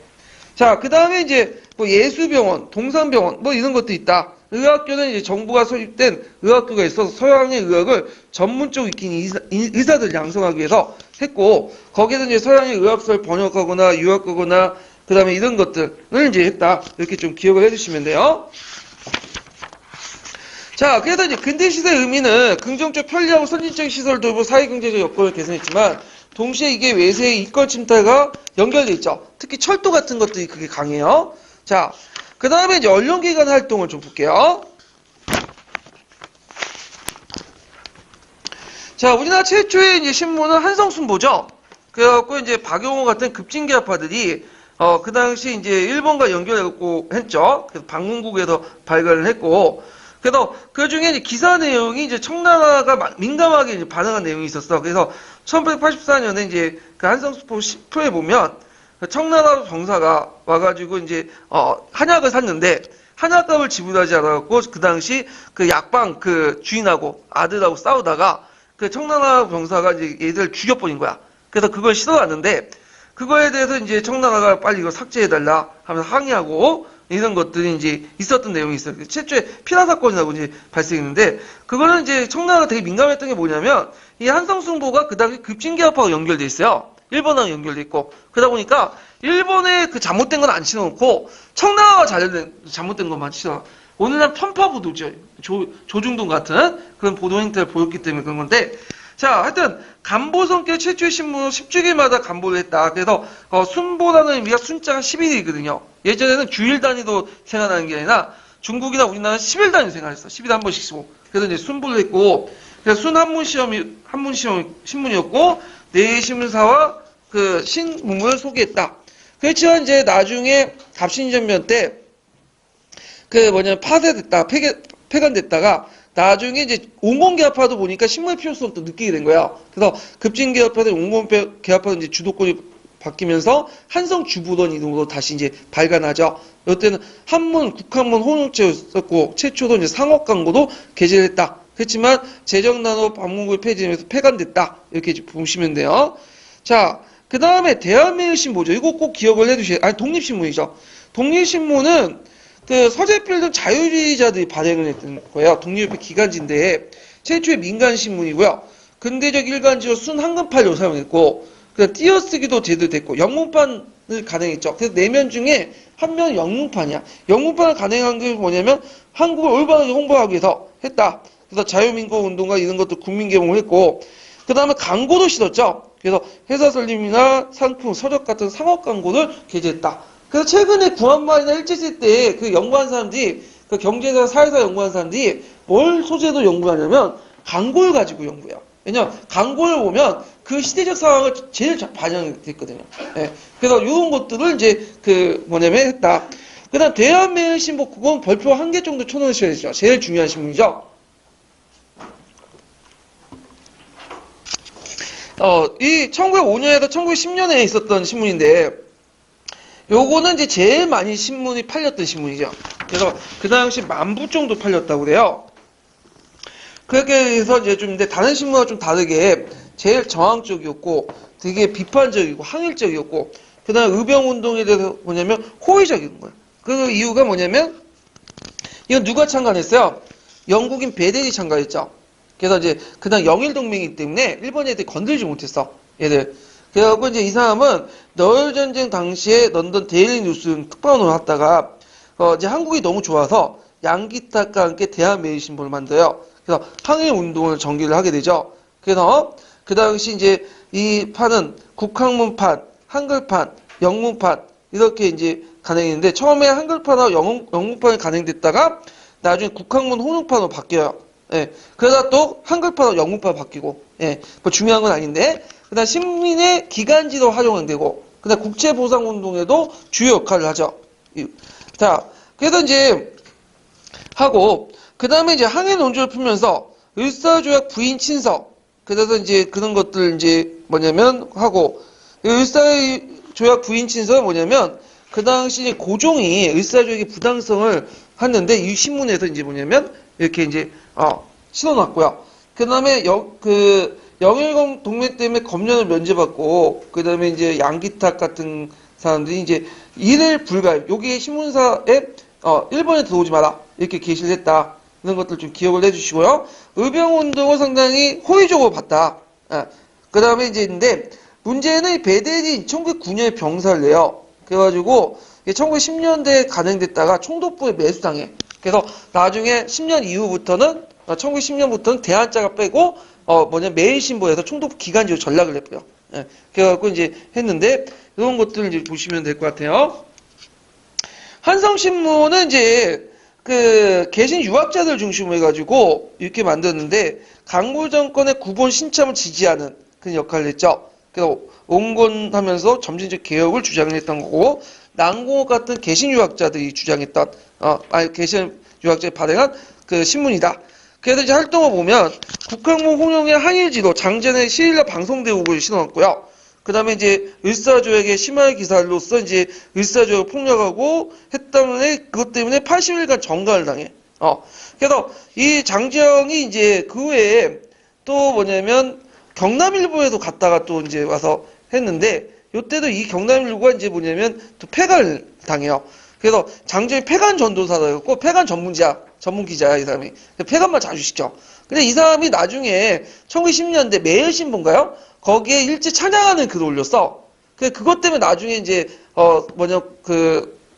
자, 그 다음에 이제 뭐 예수병원, 동산병원 뭐 이런 것도 있다. 의학교는 이제 정부가 설립된 의학교가 있어서 서양의 의학을 전문적으로 익힌 의사들 양성하기 위해서 했고 거기에서 이제 서양의 의학서를 번역하거나 유학하거나 그 다음에 이런 것들을 이제 했다. 이렇게 좀 기억을 해주시면 돼요. 자, 그래서 이제 근대 시대의 의미는 긍정적 편리하고 선진적인 시설 돌보 사회경제적 여건을 개선했지만 동시에 이게 외세의 이권 침탈과 연결돼 있죠. 특히 철도 같은 것들이 그게 강해요. 자, 그 다음에 이제 언론기관 활동을 좀 볼게요. 자, 우리나라 최초의 이제 신문은 한성순보죠. 그래갖고 이제 박용호 같은 급진계파들이 그 당시 이제 일본과 연결해갖고 했죠. 그래서 방문국에서 발간을 했고, 그래서 그 중에 이제 기사 내용이 이제 청나라가 민감하게 이제 반응한 내용이 있었어. 그래서 1884년에 이제 그 한성수포 프로에 보면 청나라 병사가 와가지고 이제 한약을 샀는데 한약값을 지불하지 않아갖고 그 당시 그 약방 그 주인하고 아들하고 싸우다가 그 청나라 병사가 이제 얘들 죽여버린 거야. 그래서 그걸 씻어놨는데 그거에 대해서 이제 청나라가 빨리 이거 삭제해달라 하면서 항의하고 이런 것들이 이제 있었던 내용이 있어요. 최초의 피라 사건이라고 이제 발생했는데 그거는 이제 청나라가 되게 민감했던 게 뭐냐면 이 한성숭보가 그 당시 급진계합하고 연결돼 있어요. 일본하고 연결돼 있고 그러다 보니까 일본의 그 잘못된 건 안 치워놓고 청나라가 잘못된 것만 치워. 오늘날 편파 보도죠. 조중동 같은 그런 보도 행태를 보였기 때문에 그런 건데 자, 하여튼 간보성계 최초의 신문은 10주기마다 간보를 했다. 그래서 순보라는 의미가 순자가 11일이거든요. 예전에는 주일 단위로 생활하는 게 아니라 중국이나 우리나라는 10일 단위로 생활했어. 10일에 한 번씩 쓰고. 그래서 이제 순보를 했고 그래서 순 한문 신문이었고 내신문사와 그 신문을 소개했다. 그렇지만 이제 나중에 갑신전면 때 파쇄됐다, 폐간됐다가 나중에 이제 온건계합파도 보니까 신문의 필요성을 또 느끼게 된 거야. 그래서 급진계합파들 온건계합파도 이제 주도권이 바뀌면서 한성 주부론 이름으로 다시 이제 발간하죠. 이때는 한문, 국한문, 혼용체였었고 최초로 이제 상업 광고도 게재를 했다. 그렇지만 재정난으로 방문국이 폐지되면서 폐간됐다. 이렇게 보시면 돼요. 자, 그 다음에 대한매일신보죠. 이거 꼭 기억을 해두셔야 돼요. 독립신문이죠. 독립신문은 그 서재필 등 자유주의자들이 발행을 했던 거예요. 독립협회 기간지인데 최초의 민간신문이고요. 근대적 일간지로 순 한글판으로 사용했고 띄어쓰기도 제대로 됐고 영문판을 가능했죠. 그래서 4면 중에 한 명은 영문판이야. 영문판을 가능한 게 뭐냐면 한국을 올바르게 홍보하기 위해서 했다. 그래서 자유민국운동가 이런 것도 국민개봉을 했고 그 다음에 광고도 실었죠. 그래서 회사 설립이나 상품, 서적 같은 상업 광고를 게재했다. 그래서 최근에 구한말이나 일제시대 때 그 연구한 사람들이 그 경제사, 사회사 연구한 사람들이 뭘 소재로 연구하냐면 광고를 가지고 연구해요. 왜냐면 광고를 보면 그 시대적 상황을 제일 반영됐거든요. 예. 그래서 이런 것들을 이제 했다. 그 다음 대한매일신보 그건 벌표 1개 정도 쳐놓으셔야 되죠. 제일 중요한 신문이죠. 이 1905년에서 1910년에 있었던 신문인데 요거는 이제 제일 많이 신문이 팔렸던 신문이죠. 그래서 그 당시 10,000부 정도 팔렸다고 그래요. 그렇게 해서 이제 근데 다른 신문과 좀 다르게 제일 저항적이었고 되게 비판적이고 항일적이었고 그 다음에 의병운동에 대해서 뭐냐면 호의적인 거예요. 그 이유가 뭐냐면 이건 누가 참가했어요? 영국인 베델이 참가했죠. 그래서 이제 그다음 영일동맹이기 때문에 일본 애들이 건들지 못했어. 얘들. 그래갖고 이제 이 사람은 너울 전쟁 당시에 런던 데일리 뉴스 특파원으로 왔다가 이제 한국이 너무 좋아서 양기탁과 함께 대한매일 신보를 만들어요. 그래서 항일 운동을 전개를 하게 되죠. 그래서 그 당시 이제 이 판은 국학문판, 한글판, 영문판 이렇게 이제 간행했는데 처음에 한글판하고 영문판이 간행됐다가 나중에 국학문 혼용판으로 바뀌어요. 예. 그러다 또 한글판하고 영문판 바뀌고, 예. 뭐 중요한 건 아닌데, 그다음 식민의 기간지로 활용되고, 그다음 국제보상운동에도 주요 역할을 하죠. 자, 그래서 이제 하고, 그다음에 이제 항해 논조를 풀면서 을사조약 부인 친서, 그래서 이제 그런 것들 이제 뭐냐면 하고, 을사조약 부인 친서는 뭐냐면 그 당시 고종이 을사조약의 부당성을 했는데 이 신문에서 이제 뭐냐면 이렇게 이제 실어놨고요. 그다음에 영일공 동맹 때문에 검령을 면제받고 그다음에 이제 양기탁 같은 사람들이 이제 일일 불가입 여기 신문사에 일본에 들어오지 마라 이렇게 게시를 했다. 이런 것들 좀 기억을 해주시고요. 의병운동을 상당히 호의적으로 봤다. 그다음에 이제 있는데 문제는 배대리 1909년에 병사를 내요. 그래가지고 1910년대에 간행됐다가 총독부에 매수당해. 그래서 나중에 10년 이후부터는 1910년부터는 대한자가 빼고 매일신보에서 총독부 기간지로 전락을 했고요. 예, 그래갖고 이제 했는데 이런 것들을 이제 보시면 될 것 같아요. 한성신문은 이제 그 계신 유학자들 중심으로 해가지고 이렇게 만들었는데 강구 정권의 구본 신참을 지지하는 그런 역할을 했죠. 그래서 온건하면서 점진적 개혁을 주장을 했던 거고 난공업 같은 계신 유학자들이 주장했던 계신 유학자들이 발행한 그 신문이다. 그래서 이제 활동을 보면 국학문 홍영의 항일지도 장전의 시일라 방송대국을 실어놨고요. 그 다음에 이제 을사조약의 심할 기사로서 이제 을사조약을 폭력하고 했다면 그것 때문에 80일간 정가를 당해. 그래서 이 장지영이 이제 그 외에 또 뭐냐면 경남일보에도 갔다가 또 이제 와서 했는데 요때도 이 경남일보가 이제 뭐냐면 또 폐간을 당해요. 그래서 장지영이 폐간 전도사였고 폐간 전문 기자야 이 사람이. 폐간만 자주 시켜. 근데 이 사람이 나중에 1910년대 매일신문가요? 거기에 일제 찬양하는 글을 올렸어. 그것 때문에 나중에 이제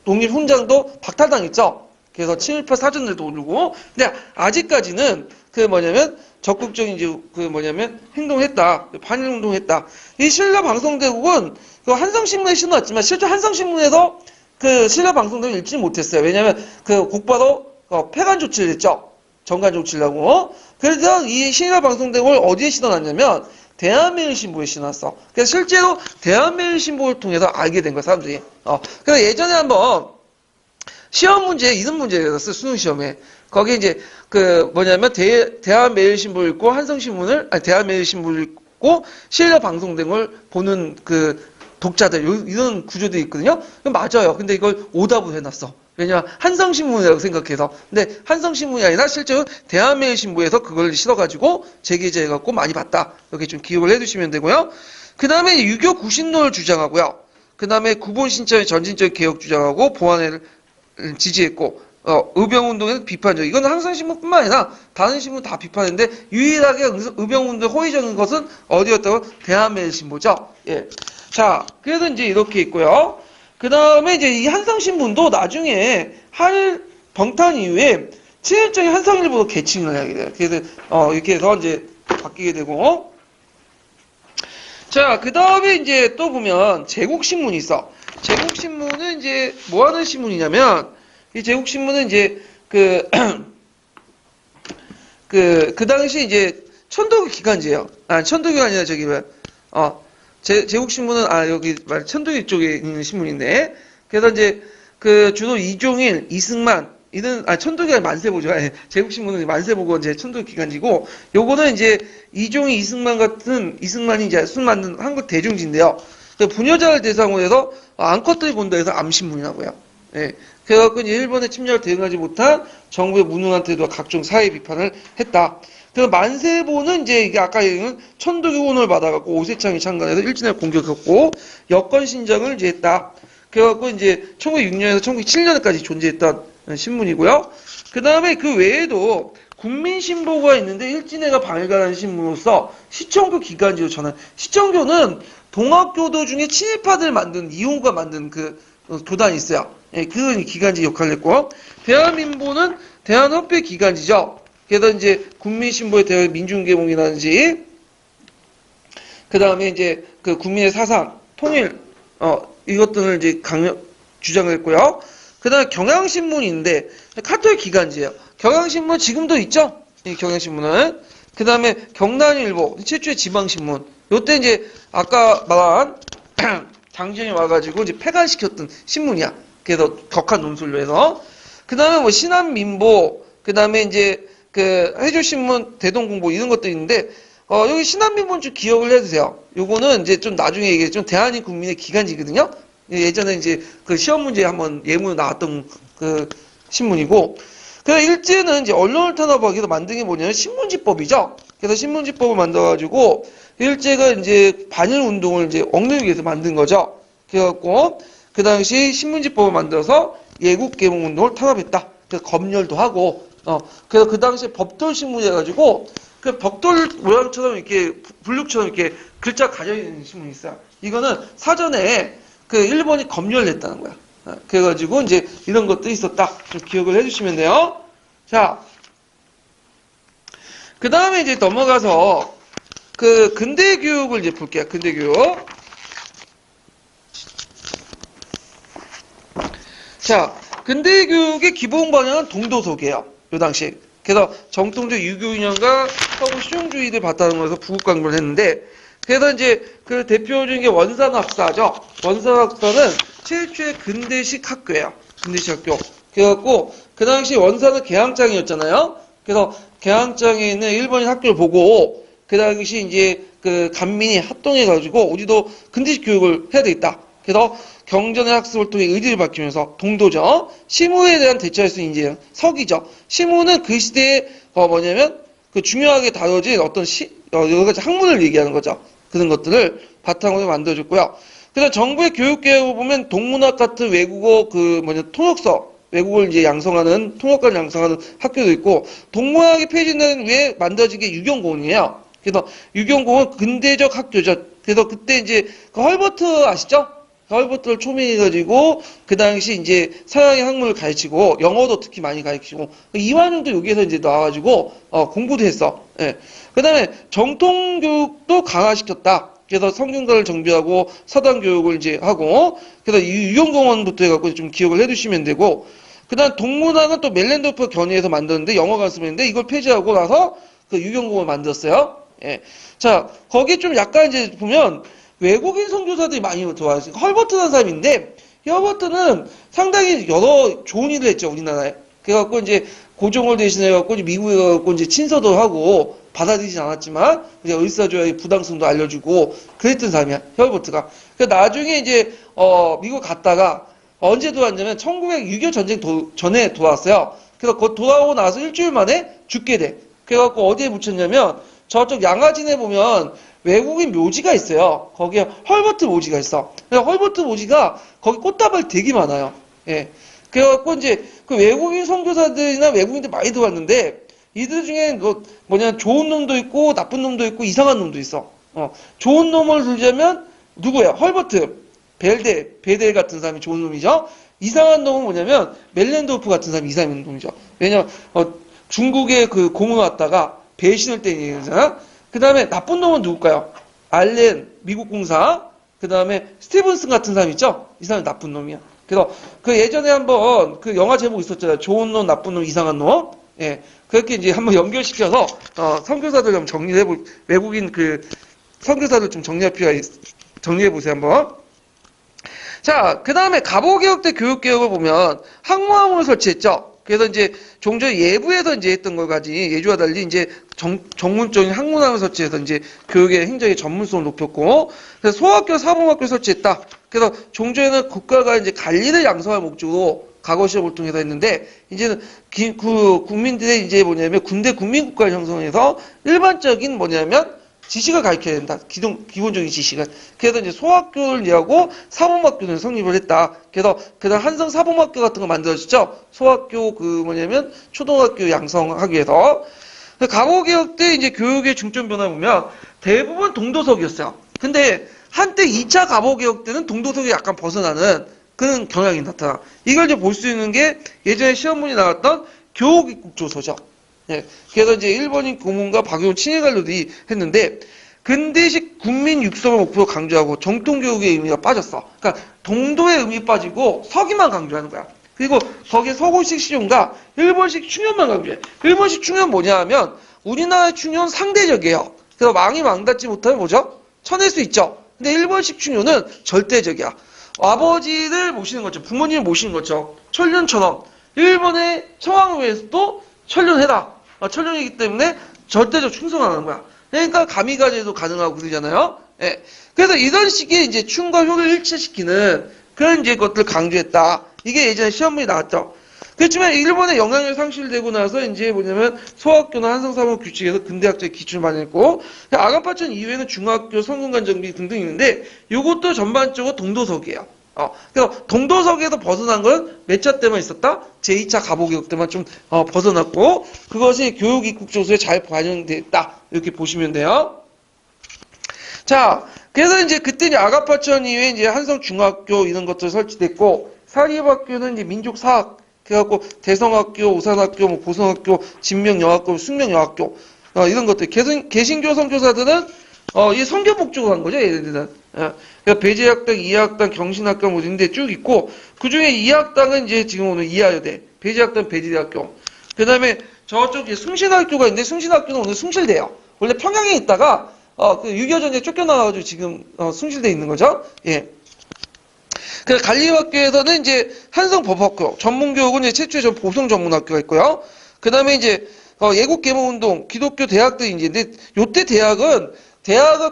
독립훈장도 박탈당했죠. 그래서 친일파 사전들도 올리고. 근데 아직까지는 적극적인 행동을 했다. 반일운동을 했다. 이 신라 방송대국은 한성신문에 실어놨지만 실제 한성신문에서 신라 방송대국을 읽지 못했어요. 왜냐면 곧바로 폐간 조치를 했죠. 정간 조치를 하고. 그래서 이 신라 방송대국을 어디에 실어놨냐면 대한매일신보에 실어놨어. 그래서 실제로 대한매일신보를 통해서 알게 된 거야, 사람들이. 그래서 예전에 한번 시험 문제, 이름 문제가 있었어, 수능 시험에. 거기 이제, 대한매일신보를 읽고, 대한매일신보를 읽고, 신라 방송된 걸 보는 독자들, 이런 구조들이 있거든요? 맞아요. 근데 이걸 오답을 해놨어. 왜냐면 한성신문이라고 생각해서. 근데 한성신문이 아니라 실제로 대한매일신보에서 그걸 실어가지고 재게재해갖고 많이 봤다. 이렇게 좀 기억을 해두시면 되고요. 그 다음에 유교 구신론을 주장하고요. 그 다음에 구본신청의 전진적 개혁 주장하고 보완을 지지했고 의병운동에는 비판적. 이건 한성신문뿐만 아니라 다른 신문 다 비판했는데 유일하게 의병운동 호의적인 것은 어디였다고? 대한매일신보죠. 예. 자, 그래서 이제 이렇게 있고요. 그 다음에 이제 이 한성신문도 나중에 한일 병탄 이후에 친일적인 한성일보로 개칭을 하게 돼요. 그래서 이렇게 해서 이제 바뀌게 되고. 자, 그 다음에 이제 또 보면 제국신문이 있어. 제국신문은 이제 뭐 하는 신문이냐면 이 제국신문은 이제 그 당시 이제 천도교 기간지예요. 천도교가 아니라 제국신문은 천도교 쪽에 있는 신문인데 그래서 이제 주로 이종일, 이승만 이런 천도교가 만세보죠. 제국신문은 만세보고 이제 천도교 기간지고 요거는 이제 이종일, 이승만 같은 이승만이 이제 순 만든 한국 대중지인데요. 부녀자를 대상으로 해서 암컷들이 본다 해서 암신문이라고요. 예. 그래갖고 이제 일본의 침략을 대응하지 못한 정부의 무능한 태도와 각종 사회 비판을 했다. 그래서 만세보는 이제 이게 아까 얘기한 천도교 혼을 받아갖고 오세창이 창간해서 일진을 공격했고 여권 신장을 이제 했다. 그래갖고 이제 1906년에서 1907년까지 존재했던 신문이고요. 그 다음에 그 외에도 국민신보가 있는데 일진회가 발간한 신문으로서 시청교 기간지로 전한, 시청교는 동학교도 중에 친일파들 만든 이용구가 만든 그 도단이 있어요. 예, 그 기간지 역할을 했고, 대한민보는 대한협회 기간지죠. 그래서 이제 국민신보의 대한 민중개몽이라든지, 그 다음에 이제 그 국민의 사상, 통일, 이것들을 이제 주장을 했고요. 그 다음에 경향신문인데, 카톨릭 기간지예요. 경향신문 지금도 있죠? 이 경향신문은. 그 다음에 경난일보, 최초의 지방신문. 요때 이제 아까 말한 장지현이 와가지고 이제 폐간시켰던 신문이야. 그래서 격한 논술로 해서. 그 다음에 뭐 신한민보, 그 다음에 이제 그 해조신문, 대동공보 이런 것들이 있는데, 여기 신한민보는 좀 기억을 해주세요. 요거는 이제 좀 나중에 얘기했지만 대한민국민의 기간지거든요. 예전에 이제 그 시험 문제에 한번 예문으로 나왔던 그 신문이고, 그래서 일제는 이제 언론을 탄압하기 위해서 만든 게 뭐냐면 신문지법이죠. 그래서 신문지법을 만들어가지고 일제가 이제 반일 운동을 이제 억누르기 위해서 만든 거죠. 그래갖고 그 당시 신문지법을 만들어서 예국 개몽 운동을 탄압했다. 그래서 검열도 하고, 그래서 그 당시에 법돌 신문이 해가지고 그 벽돌 모양처럼 이렇게 블록처럼 이렇게 글자 가려 있는 신문이 있어요. 이거는 사전에 그 일본이 검열을 했다는 거야. 그래가지고 이제 이런 것도 있었다. 좀 기억을 해주시면 돼요. 자, 그 다음에 이제 넘어가서 그 근대 교육을 이제 볼게요. 근대 교육. 자, 근대 교육의 기본 방향은 동도서기예요. 요 당시. 그래서 정통적 유교인연과 서구 실용주의를 바탕으로 해서 부국 강조를 했는데, 그래서 이제 그 대표적인 게 원산학사죠. 원산학사는 최초의 근대식 학교예요. 근대식 학교. 그래갖고 그 당시 원산은 개항장이었잖아요. 그래서 개항장에 있는 일본인 학교를 보고 그 당시 이제 그 간민이 합동해가지고 우리도 근대식 교육을 해야 되겠다. 그래서 경전의 학습을 통해 의지를 밝히면서 동도죠. 시무에 대한 대처할 수 있는 이제 서기죠. 시무는 그 시대에 뭐냐면 그 중요하게 다뤄진 어떤 여러 가지 학문을 얘기하는 거죠. 그런 것들을 바탕으로 만들어줬고요. 그래서 정부의 교육개혁을 보면 동문학 같은 외국어 통역서, 외국어를 이제 양성하는, 통역관을 양성하는 학교도 있고, 동문학이 폐지된 후에 만들어진 게 유경공원이에요. 그래서 유경공원 근대적 학교죠. 그래서 그때 이제 그 헐버트 아시죠? 헐버트를 초빙해가지고 그 당시 이제 서양의 학문을 가르치고 영어도 특히 많이 가르치고 이완용도 여기에서 이제 나와가지고 공부도 했어. 예. 그다음에 정통교육도 강화시켰다. 그래서 성균관을 정비하고 서당 교육을 이제 하고 그래서 유경공원부터 해갖고 좀 기억을 해두시면 되고 그다음 동문학은 또 멜렌도프 견해에서 만들었는데 영어 강습인데 이걸 폐지하고 나서 그 유경공원을 만들었어요. 예. 자 거기 좀 약간 이제 보면. 외국인 선교사들이 많이 들어와요. 헐버트라는 사람인데, 이 헐버트는 상당히 여러 좋은 일을 했죠, 우리나라에. 그래갖고 이제 고종을 대신해갖고 미국에 가갖고 이제 친서도 하고 받아들이진 않았지만, 이제 의사조약의 부당성도 알려주고 그랬던 사람이야, 헐버트가. 그 나중에 이제, 미국 갔다가 언제 돌아왔냐면 1906.25 전쟁 전에 돌아왔어요. 그래서 돌아오고 나서 일주일 만에 죽게 돼. 그래갖고 어디에 묻혔냐면, 저쪽 양화진에 보면 외국인 묘지가 있어요. 거기에 헐버트 묘지가 있어. 헐버트 묘지가 거기 꽃다발 되게 많아요. 예. 그래갖고 이제 그 외국인 선교사들이나 외국인들 많이 들어왔는데 이들 중에 좋은 놈도 있고 나쁜 놈도 있고 이상한 놈도 있어. 좋은 놈을 들자면 누구야? 헐버트, 베델 같은 사람이 좋은 놈이죠. 이상한 놈은 뭐냐면 멜렌도프 같은 사람이 이상한 놈이죠. 왜냐면 중국에 그 공을 왔다가 배신을 때린 얘기잖아. 그 다음에 나쁜 놈은 누굴까요? 알렌, 미국 공사. 그 다음에 스티븐슨 같은 사람 있죠? 이 사람이 나쁜 놈이야. 그래서 그 예전에 한번 그 영화 제목 있었잖아요. 좋은 놈, 나쁜 놈, 이상한 놈. 예. 그렇게 이제 한번 연결시켜서, 선교사들 좀 외국인 그 선교사들 좀 정리해보세요, 한번. 자, 그 다음에 갑오개혁 때 교육개혁을 보면 학무학원을 설치했죠? 그래서 이제 종전 예부에서 이제 했던 걸 가지 예주와 달리 이제 전문적인 학문학을 설치해서 이제 교육의 행정의 전문성을 높였고 그래서 소학교 사범학교를 설치했다. 그래서 종전에는 국가가 이제 관리를 양성할 목적으로 과거 시험을 통해서 했는데 이제는 국민들의 이제 뭐냐면 군대 국민국가를 형성해서 일반적인 뭐냐면 지식을 가르쳐야 된다. 기본적인 지식은. 그래서 이제 소학교를 이하고 사범학교는 성립을 했다. 그래서 그다음 한성 사범학교 같은 거 만들어졌죠. 소학교 뭐냐면 초등학교 양성하기 위해서. 가보개혁 때 이제 교육의 중점 변화 보면 대부분 동도석이었어요. 근데 한때 2차 가보개혁 때는 동도석이 약간 벗어나는 그런 경향이 나타나. 이걸 이제 볼 수 있는 게 예전에 시험문이 나왔던 교육입국조서죠. 예. 그래서 이제 일본인 고문과 박용훈 친일관료들이 했는데 근대식 국민 육성을 목표로 강조하고 정통교육의 의미가 빠졌어. 그러니까 동도의 의미 빠지고 서기만 강조하는 거야. 그리고 거기에 서구식 실용과 일본식 충현만 강조해. 일본식 충현 뭐냐 하면 우리나라의 충현 상대적이에요. 그래서 왕이 왕닿지 못하면 뭐죠? 쳐낼 수 있죠. 근데 일본식 충현은 절대적이야. 아버지를 모시는 거죠. 부모님을 모시는 거죠. 천륜처럼 일본의 청왕후에서도 천륜해라. 천륜이기 때문에 절대적 충성하는 거야. 그러니까 가미가제도 가능하고 그러잖아요. 예. 그래서 이런 식의 이제 춤과 효를 일치시키는 그런 이제 것들 강조했다. 이게 예전에 시험문이 나왔죠. 그렇지만 일본의 영향력이 상실되고 나서 이제 뭐냐면 소학교나 한성사범 규칙에서 근대학적 기준을 마련했고 아가파천 이후에는 중학교, 성균관 정비 등등 있는데 이것도 전반적으로 동도석이에요. 그래서 동도석에서 벗어난 건 몇 차 때만 있었다? 제2차 가보개혁 때만 좀 벗어났고 그것이 교육입국조서에 잘 반영됐다. 이렇게 보시면 돼요. 자, 그래서 이제 그때 이제 아가파천 이후에 이제 한성중학교 이런 것들 설치됐고 사립학교는 이제 민족사학 그래갖고 대성학교, 오산학교, 뭐 고성학교, 진명여학교, 숙명여학교 이런 것들 개신교 선교사들은 이 선교 목적으로 한 거죠 얘네들은. 그러니까 배제학당, 이하학당, 경신학당 뭐 이런데 쭉 있고 그 중에 이하학당은 이제 지금 오늘 이하여대, 배제학당 배지대학교. 그 다음에 저쪽 숭실학교가 있는데 숭실학교는 오늘 숭실대요. 원래 평양에 있다가 그 6.25 전쟁에 쫓겨나가지고 지금 숭실대에 있는 거죠. 예. 그 관리학교에서는 이제 한성법학교, 전문교육은 이제 최초의 보성 전문학교가 있고요. 그 다음에 이제 예국개몽운동, 기독교 대학들이 이제 근데 요때 대학을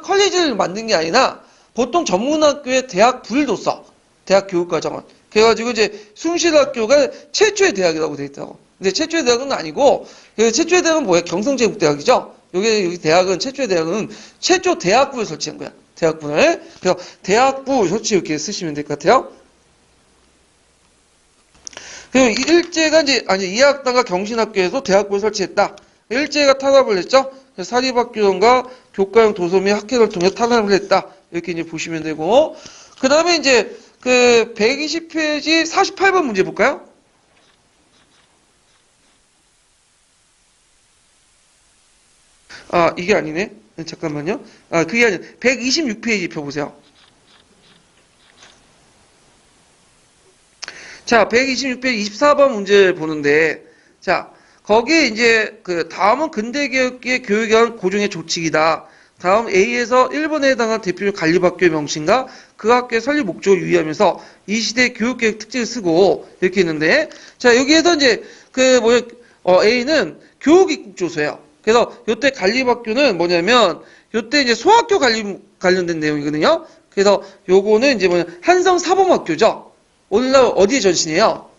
컬리지를 만든 게 아니라 보통 전문학교에 대학부를 뒀어. 대학 교육과정은. 그래가지고 이제 숭실학교가 최초의 대학이라고 돼 있다고. 근데 최초의 대학은 아니고 최초의 대학은 뭐야? 경성제국대학이죠. 여기 대학은 최초의 대학은 최초 대학부를 설치한 거야. 대학부를. 그래서 대학부 설치 이렇게 쓰시면 될 것 같아요. 그리고 일제가 이제 이하학당과 경신학교에서 대학부를 설치했다. 일제가 탄압을 했죠. 사립학교과 교과형 도서 및 학회를 통해 탄압을 했다. 이렇게 이제 보시면 되고. 그 다음에 이제 그 120페이지 48번 문제 볼까요? 이게 아니네. 잠깐만요. 그게 아니라 126페이지 펴보세요. 자, 126페이지 24번 문제 보는데, 자, 거기에 이제 다음은 근대개혁기의 교육에 관한 고정의 조칙이다. 다음 A에서 일본에 해당한 대표적 관리학교의 명칭과 그 학교의 설립 목적을 유의하면서 이 시대의 교육개혁 특징을 쓰고 이렇게 있는데, 자, 여기에서 이제 A는 교육입국조서예요. 그래서 요때 관리학교는 뭐냐면 요때 이제 소학교 관련된 내용이거든요. 그래서 요거는 이제 한성사범학교죠. 오늘날 어디에 전신이에요?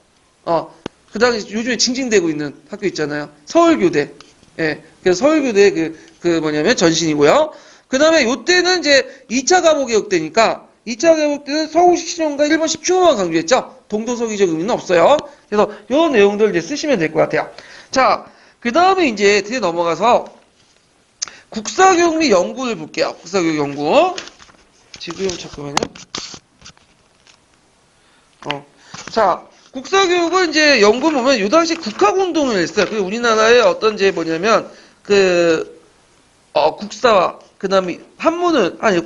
그 다음에 요즘에 징징대고 있는 학교 있잖아요. 서울교대. 예. 그래서 서울교대 뭐냐면 전신이고요. 그 다음에 요때는 이제 2차 가보개혁 때니까 2차 가보개혁 때는 서구식 실용과 일본식 충원만 강조했죠. 동도서기적 의미는 없어요. 그래서 요 내용들 이제 쓰시면 될 것 같아요. 자, 그 다음에 이제 뒤에 넘어가서 국사교육 및 연구를 볼게요. 국사교육 연구. 지금 잠깐만요. 자, 국사교육은 이제 연구 보면 요 당시 국학운동을 했어요. 그 우리나라의 어떤 이제 뭐냐면 국사와 그다음에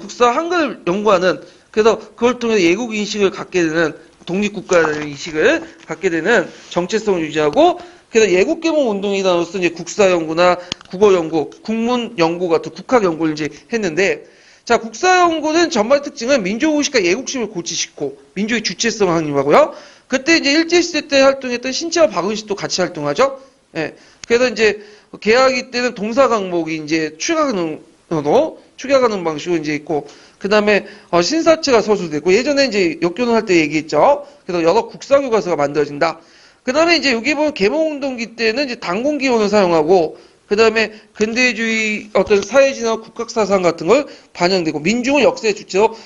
국사 한글을 연구하는 그래서 그걸 통해 예국 인식을 갖게 되는 독립국가의 인식을 갖게 되는 정체성을 유지하고 그래서 예국개몽 운동이라로서 이제 국사 연구나 국어 연구, 국문 연구 같은 국학 연구를 이제 했는데 자, 국사 연구는 전반 특징은 민족의식과 예국심을 고취시키고 민족의 주체성을 확립하고요. 그때 이제 일제시대 때 활동했던 신채와 박은식도 같이 활동하죠. 예. 그래서 이제 개학이 때는 동사 강목이 이제 축약하는 방식으로 이제 있고, 그 다음에 신사체가 서술됐고, 예전에 이제 역교는 할 때 얘기했죠. 그래서 여러 국사교과서가 만들어진다. 그 다음에 이제 여기 보면 개몽운동기 때는 이제 단공기원을 사용하고, 그 다음에 근대주의 어떤 사회진화 국학사상 같은 걸 반영되고 민중을 역사의 주체로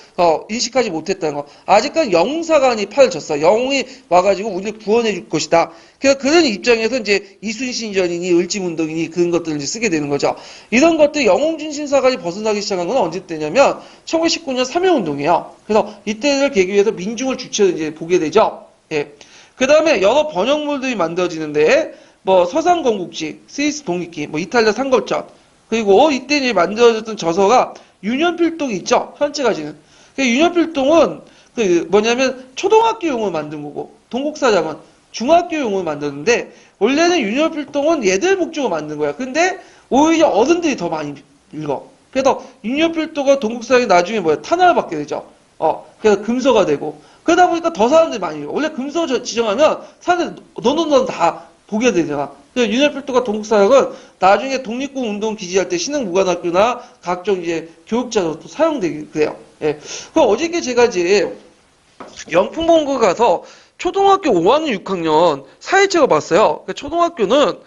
인식하지 못했다는 거. 아직까지 영사관이 팔을 쳤어. 영웅이 와가지고 우리를 구원해 줄 것이다. 그래서 그런 입장에서 이제 이순신전이니 을지문덕이니 그런 것들을 이제 쓰게 되는 거죠. 이런 것들 영웅중심사관이 벗어나기 시작한 건 언제 때냐면 1919년 3.1운동이에요. 그래서 이때를 계기 해서 민중을 주체로 이제 보게 되죠. 예. 그 다음에 여러 번역물들이 만들어지는데 뭐 서산건국지, 스위스 독립기, 뭐 이탈리아 상걸전, 그리고 이때 이제 만들어졌던 저서가 윤현필동이 있죠. 현재까지는. 그 윤현필동은 그 뭐냐면 초등학교용을 만든 거고 동국사장은 중학교용을 만드는데 원래는 윤현필동은 예들 목적으로 만든 거야. 근데 오히려 어른들이 더 많이 읽어. 그래서 윤현필동과 동국사장이 나중에 뭐야 탄압을 받게 되죠. 그래서 금서가 되고 그러다 보니까 더 사람들이 많이 읽어. 원래 금서 지정하면 사람들이 너는 다 보게 되잖아. 윤현필도가 동국사역은 나중에 독립군 운동 기지할 때 신흥무관학교나 각종 이제 교육자로 또 사용되게 그래요. 예. 그 어저께 제가 이제 영풍본고 가서 초등학교 5학년, 6학년 사회책을 봤어요. 그러니까 초등학교는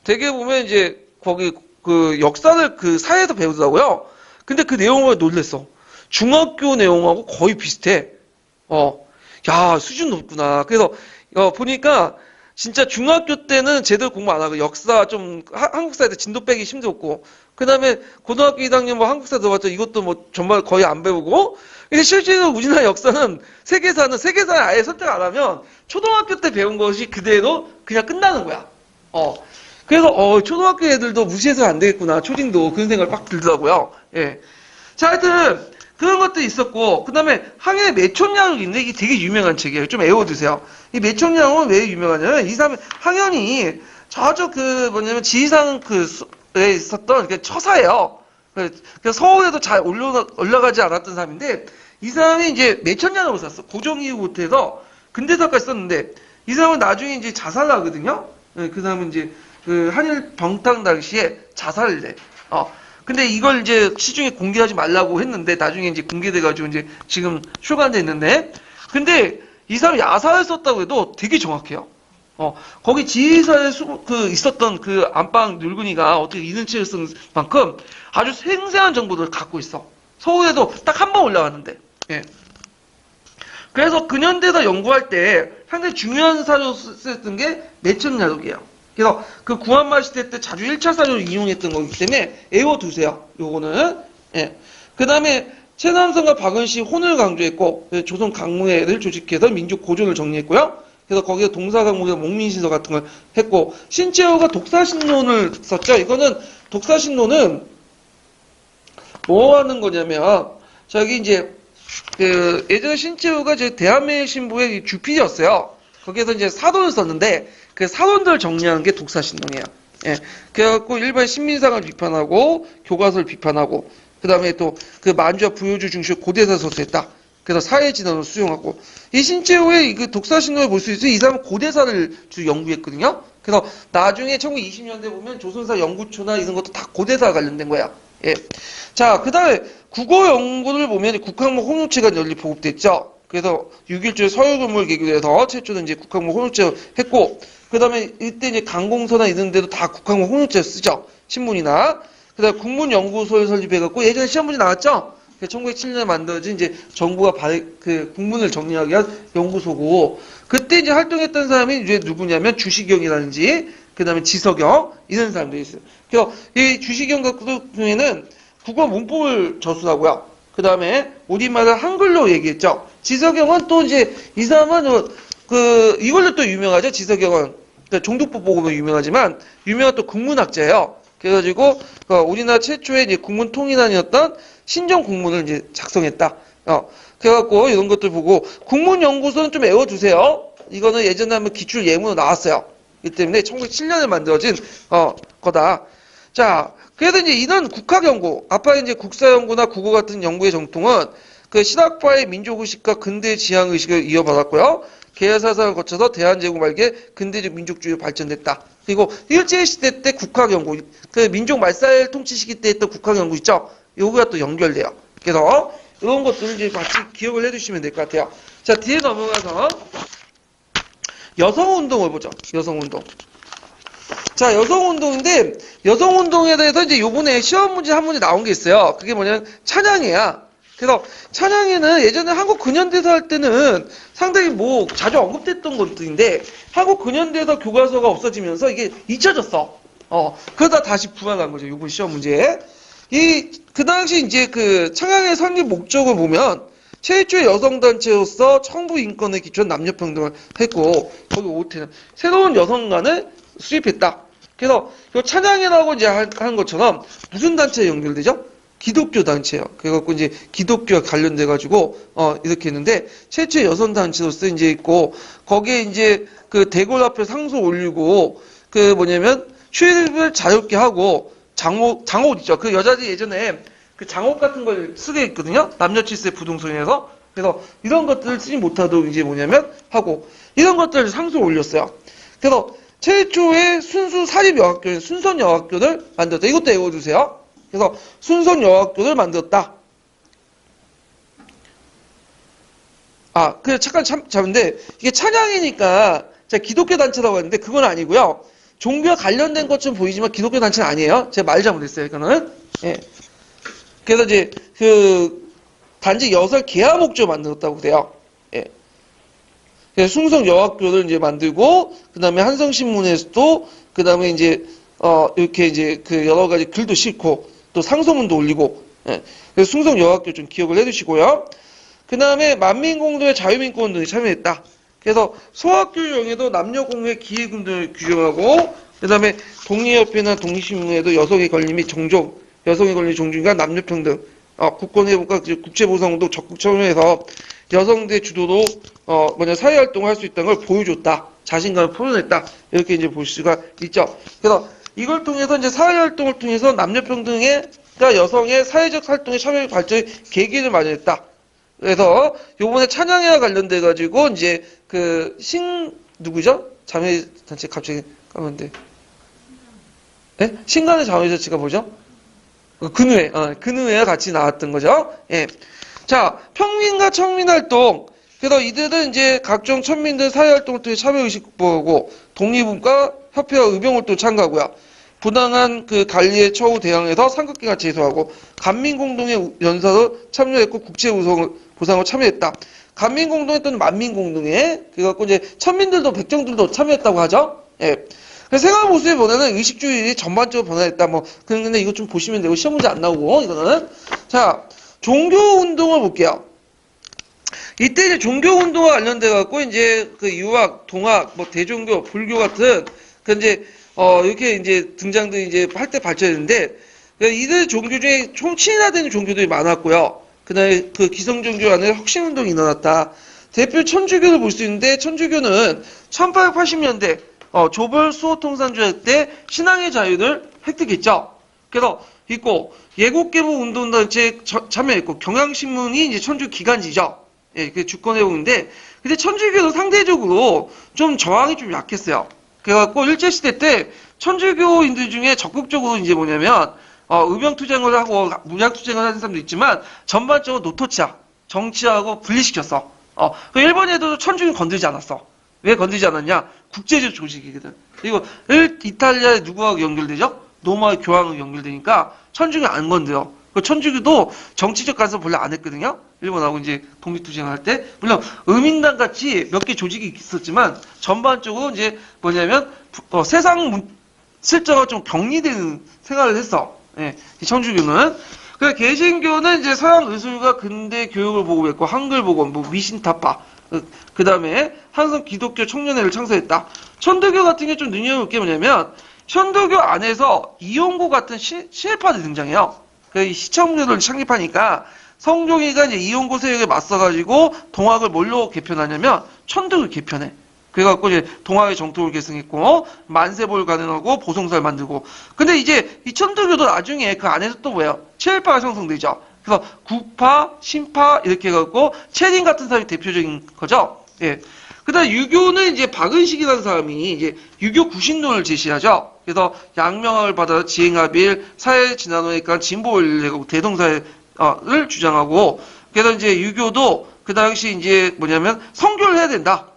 되게 보면 이제 거기 그 역사를 그 사회에서 배우더라고요. 근데 그 내용을 놀랬어. 중학교 내용하고 거의 비슷해. 야, 수준 높구나. 그래서 보니까 진짜 중학교 때는 제대로 공부 안 하고 역사 좀 한국사에서 진도 빼기 힘들었고 그 다음에 고등학교 2학년 뭐 한국사 들어봤죠. 이것도 뭐 정말 거의 안 배우고 근데 실제로 우리나라 역사는 세계사는 아예 선택 안 하면 초등학교 때 배운 것이 그대로 그냥 끝나는 거야. 그래서 초등학교 애들도 무시해서는 안 되겠구나. 초딩도 그런 생각이 빡 들더라고요. 예. 자, 하여튼 그런 것도 있었고, 그 다음에 항해의 매촌야록이 있는데, 이게 되게 유명한 책이에요. 좀 애워두세요. 이 매촌야록은 왜 유명하냐면, 이 사람, 항현이 저쪽 지리산 에 있었던 처사예요. 그래서 서울에도 잘 올라가지 않았던 사람인데, 이 사람이 이제 매촌야록을 썼어. 고종이후 못해서 근대사까지 썼는데, 이 사람은 나중에 이제 자살을 하거든요. 그 사람은 이제 그 한일 병탕 당시에 자살을 해. 근데 이걸 이제 시중에 공개하지 말라고 했는데 나중에 이제 공개돼가지고 이제 지금 출간돼 있는데 근데 이 사람이 야사를 썼다고 해도 되게 정확해요. 거기 지휘사에 있었던 그 안방 늙은이가 어떻게 이런 책을 쓴 만큼 아주 생생한 정보들을 갖고 있어. 서울에도 딱 한 번 올라왔는데. 예. 그래서 근현대사 연구할 때 상당히 중요한 사료 썼던 게 매천야록이에요. 그래서 그 구한말 시대 때 자주 1차 사료를 이용했던 거기 때문에 애워두세요. 요거는. 예. 그 다음에 최남선과 박은시 혼을 강조했고 조선 강무회를 조직해서 민족 고전을 정리했고요. 그래서 거기에 동사강목에서 목민신서 같은 걸 했고 신채호가 독사신론을 썼죠. 이거는 독사신론은 뭐 하는 거냐면 저기 이제 그 예전에 신채호가 대한매일신보의 주필이었어요. 거기에서 이제 사돈을 썼는데 그 사돈들 정리하는 게 독사신론이에요. 예. 그래갖고 일반 신민상을 비판하고 교과서를 비판하고 그 다음에 또 그 만주와 부효주 중심 고대사 서술했다. 그래서 사회진화를 수용하고 이 신채호의 그 독사신론을 볼 수 있어요. 이 사람은 고대사를 주로 연구했거든요. 그래서 나중에 1920년대 보면 조선사 연구초나 이런 것도 다 고대사 관련된 거야. 예. 자, 그 다음에 국어 연구를 보면 국학목 홍역체가 널리 보급됐죠. 그래서 6.1조 서울건물 계기로 해서 최초로 이제 국학목 홍역체 했고, 그 다음에 이때 이제 강공서나 이런 데도 다 국학목 홍역체 쓰죠. 신문이나. 그 다음에 국문연구소를 설립해갖고 예전에 시험 문제 나왔죠? 1907년에 만들어진 이제 정부가 국문을 정리하기 위한 연구소고, 그때 이제 활동했던 사람이 이제 누구냐면 주시경이라든지, 그 다음에 지석영, 이런 사람들이 있어요. 그래서 이 주시경 같은 경우에는 국어 문법을 저술하고요. 그 다음에 우리말을 한글로 얘기했죠. 지석영은 또 이제 이 사람은 이걸로 또 유명하죠. 지석영은 종독법 보고 유명하지만 유명한 또 국문학자예요. 그래가지고 우리나라 최초의 이제 국문 통일안이었던 신정 국문을 이제 작성했다. 그래갖고 이런 것들 보고 국문연구소는 좀 외워두세요. 이거는 예전에 한번 기출 예문으로 나왔어요. 이 때문에 1907년에 만들어진 거다. 자, 그래서 이제 이런 국학연구, 아빠 이제 국사연구나 국어 같은 연구의 정통은 그 신학파의 민족의식과 근대 지향의식을 이어받았고요. 계열사상을 거쳐서 대한제국 말기에 근대적 민족주의로 발전됐다. 그리고 일제시대 때 국학연구, 그 민족 말살 통치 시기 때 했던 국학연구 있죠? 요거가 또 연결돼요. 그래서 이런 것들을 이제 같이 기억을 해두시면 될 것 같아요. 자, 뒤에 넘어가서 여성운동을 보죠. 여성운동. 자, 여성운동인데, 여성운동에 대해서 이제 요번에 시험 문제 한 문제 나온 게 있어요. 그게 뭐냐면, 찬양회야. 그래서, 찬양회는 예전에 한국 근현대사 할 때는 상당히 뭐, 자주 언급됐던 것들인데, 한국 근현대사 교과서가 없어지면서 이게 잊혀졌어. 그러다 다시 부활한 거죠. 요번 시험 문제에. 그 당시 이제 그 찬양회 설립 목적을 보면, 최초의 여성단체로서 청부 인권에 기초한 남녀평등을 했고, 거기 오태는 새로운 여성관을 수립했다. 그래서 이 찬양회라고 이제 한 것처럼 무슨 단체에 연결되죠? 기독교 단체예요. 그래갖고 이제 기독교와 관련돼 가지고 이렇게 했는데 최초의 여성 단체로서 이제 있고 거기에 이제 그 대궐 앞에 상소 올리고 그 뭐냐면 출입을 자유롭게 하고 장옷 있죠. 그 여자들이 예전에 그 장옷 같은 걸 쓰게 있거든요. 남녀 칠세 부동성에서. 그래서 이런 것들을 쓰지 못하도록 이제 뭐냐면 하고 이런 것들을 상소 올렸어요. 그래서 최초의 순수 사립 여학교인 순선 여학교를 만들었다. 이것도 외워두세요. 그래서 순선 여학교를 만들었다. 그래 잠깐 잡은데 이게 찬양이니까 제가 기독교 단체라고 했는데 그건 아니고요. 종교와 관련된 것처럼 보이지만 기독교 단체는 아니에요. 제가 말 잘못했어요. 이거는. 예. 그래서 이제 그 단지 여설 개화 목적으로 만들었다고 그래요. 예. 그래서 숭성 여학교를 이제 만들고 그다음에 한성신문에서도 그다음에 이제 이렇게 이제 그 여러 가지 글도 싣고 또 상소문도 올리고 예. 그래서 숭성 여학교 좀 기억을 해두시고요. 그다음에 만민공동의 자유민권운동에 참여했다. 그래서 소학교용에도 남녀공회 기회금등을 규정하고 그다음에 독립협회나 독립신문에도 여성의 권리 및 종종 여성의 권리 존중과 남녀평등 국권회복과 국제보상운동 적극 참여해서 여성들 주도로 사회활동을 할 수 있다는 걸 보여줬다. 자신감을 표현했다. 이렇게 이제 볼 수가 있죠. 그래서 이걸 통해서 이제 사회활동을 통해서 남녀평등의 그러니까 여성의 사회적 활동에 참여 발전의 계기를 마련했다. 그래서 요번에 찬양회와 관련돼 가지고 이제 그 누구죠? 자매단체 갑자기 까만데. 네? 신간의 자매단체가 뭐죠? 근우회와 같이 나왔던 거죠. 예. 자, 평민과 청민활동. 그래서 이들은 이제 각종 천민들 사회활동을 통해 참여의식 극복하고 독립운과 협회와 의병활동 참가하고요. 부당한 그 관리에 처우 대항해서 상급기가 제소하고 간민공동의 연사로 참여했고 국제보상을 참여했다. 간민공동에 또는 만민공동에 그래갖고 이제 천민들도 백정들도 참여했다고 하죠. 예. 생활 모습의 변화는 의식주의 전반적으로 변화했다. 근데 이거 좀 보시면 되고, 시험 문제 안 나오고, 이거는. 자, 종교운동을 볼게요. 이때 이제 종교운동과 관련돼갖고, 이제 그 유학, 동학, 대종교, 불교 같은, 이렇게 이제 등장들 이제 할 때 발전했는데, 이들 종교 중에 총 친일화되는 종교들이 많았고요. 그 다음에 그 기성종교 안에 혁신운동이 일어났다. 대표 천주교를 볼 수 있는데, 천주교는 1880년대, 조벌 수호통산주의 때 신앙의 자유를 획득했죠. 그래서 있고 예국개보 운동단체에 참여했고 경향신문이 이제 천주교 기관지죠. 예, 그 주권회복인데 근데 천주교도 상대적으로 좀 저항이 좀 약했어요. 그래갖고 일제시대 때 천주교인들 중에 적극적으로 이제 뭐냐면 의병투쟁을 하고 문양투쟁을 하는 사람도 있지만 전반적으로 노토치야 정치하고 분리시켰어. 일본에도 천주교 건들지 않았어. 왜 건드리지 않았냐? 국제적 조직이거든. 그리고 이탈리아에 누구하고 연결되죠? 로마 교황하고 연결되니까 천주교 안 건드려. 그 천주교도 정치적 간섭 본래 안 했거든요. 일본하고 이제 독립투쟁을 할 때. 물론 의민당 같이 몇 개 조직이 있었지만 전반적으로 이제 뭐냐면 세상 실정과 좀 격리되는 생활을 했어. 예, 이 천주교는. 그 개신교는 이제 서양 의술과 근대 교육을 보고했고 한글 복원, 미신타파. 그 다음에 한성 기독교 청년회를 창설했다. 천도교 같은 게 좀 눈여볼 게 뭐냐면 천도교 안에서 이용고 같은 신일파들이 등장해요. 그 시청교를 창립하니까 성종이가 이제 이용고 세력에 맞서가지고 동학을 뭘로 개편하냐면 천도교 개편해. 그래갖고 이제 동학의 정통을 계승했고 만세볼 가능하고 보성사를 만들고. 근데 이제 이 천도교도 나중에 그 안에서 또 뭐예요? 친일파가 형성되죠. 그래서 구파, 신파 이렇게 해갖고 채린 같은 사람이 대표적인 거죠. 예. 그다음 유교는 이제 박은식이라는 사람이 이제 유교 구신론을 제시하죠. 그래서 양명학을 받아 지행합일 사회 진화론이니까 진보를 하고 대동사회를 주장하고 그래서 이제 유교도 그 당시 이제 뭐냐면 성교를 해야 된다.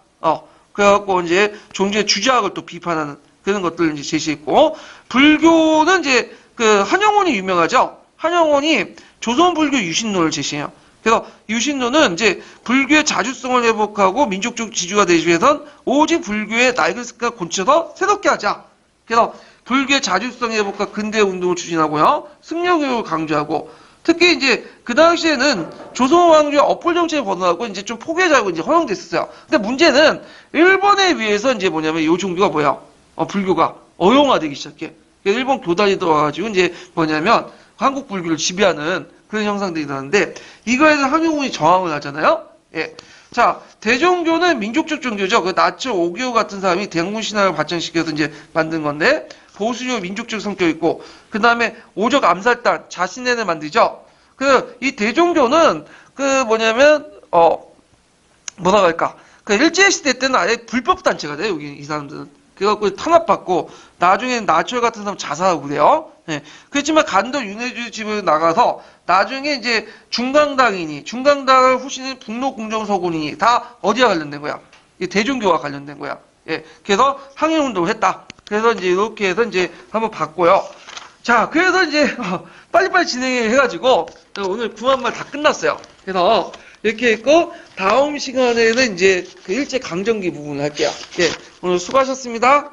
그래갖고 이제 종교의 주자학을 또 비판하는 그런 것들 이제 제시했고, 불교는 이제 그 한영원이 유명하죠. 한영원이 조선 불교 유신론을 제시해요. 그래서 유신론은 이제 불교의 자주성을 회복하고 민족적 지주가 되기 위해선 오직 불교의 낡은 습관을 고쳐서 새롭게 하자. 그래서 불교의 자주성 회복과 근대 운동을 추진하고요. 승려교육을 강조하고, 특히 이제 그 당시에는 조선 왕조의 어플 정책을 번호하고 이제 좀 포개자고 이제 허용됐었어요. 근데 문제는 일본에 의해서 이제 뭐냐면 이 종교가 뭐야? 불교가 어용화되기 시작해. 그래서 일본 교단이 들어와가지고 이제 뭐냐면 한국 불교를 지배하는 그런 형상들이 나는데 이거에서 한용운이 저항을 하잖아요. 예. 자, 대종교는 민족적 종교죠. 그 나처 오기오 같은 사람이 대항군 신화를 발전시켜서 이제 만든 건데 보수적 민족적 성격이 있고 그 다음에 오적 암살단 자신네를 만들죠. 그 이 대종교는 그 뭐냐면 뭐라 할까? 그 일제 시대 때는 아예 불법 단체가 돼요. 여기 이 사람들은. 그래갖고 탄압받고 나중에는 나철 같은 사람 자살하고 그래요. 예. 그렇지만 간도 윤회주 집을 나가서 나중에 이제 중강당을 후신인 북로공정서군이니 다 어디와 관련된 거야? 이 대종교와 관련된 거야. 예. 그래서 항일운동을 했다. 그래서 이제 이렇게 해서 이제 한번 봤고요. 자, 그래서 이제 빨리빨리 진행해가지고 오늘 9만 말 다 끝났어요. 그래서 이렇게 했고 다음 시간에는 이제 그 일제 강점기 부분을 할게요. 예, 오늘 수고하셨습니다.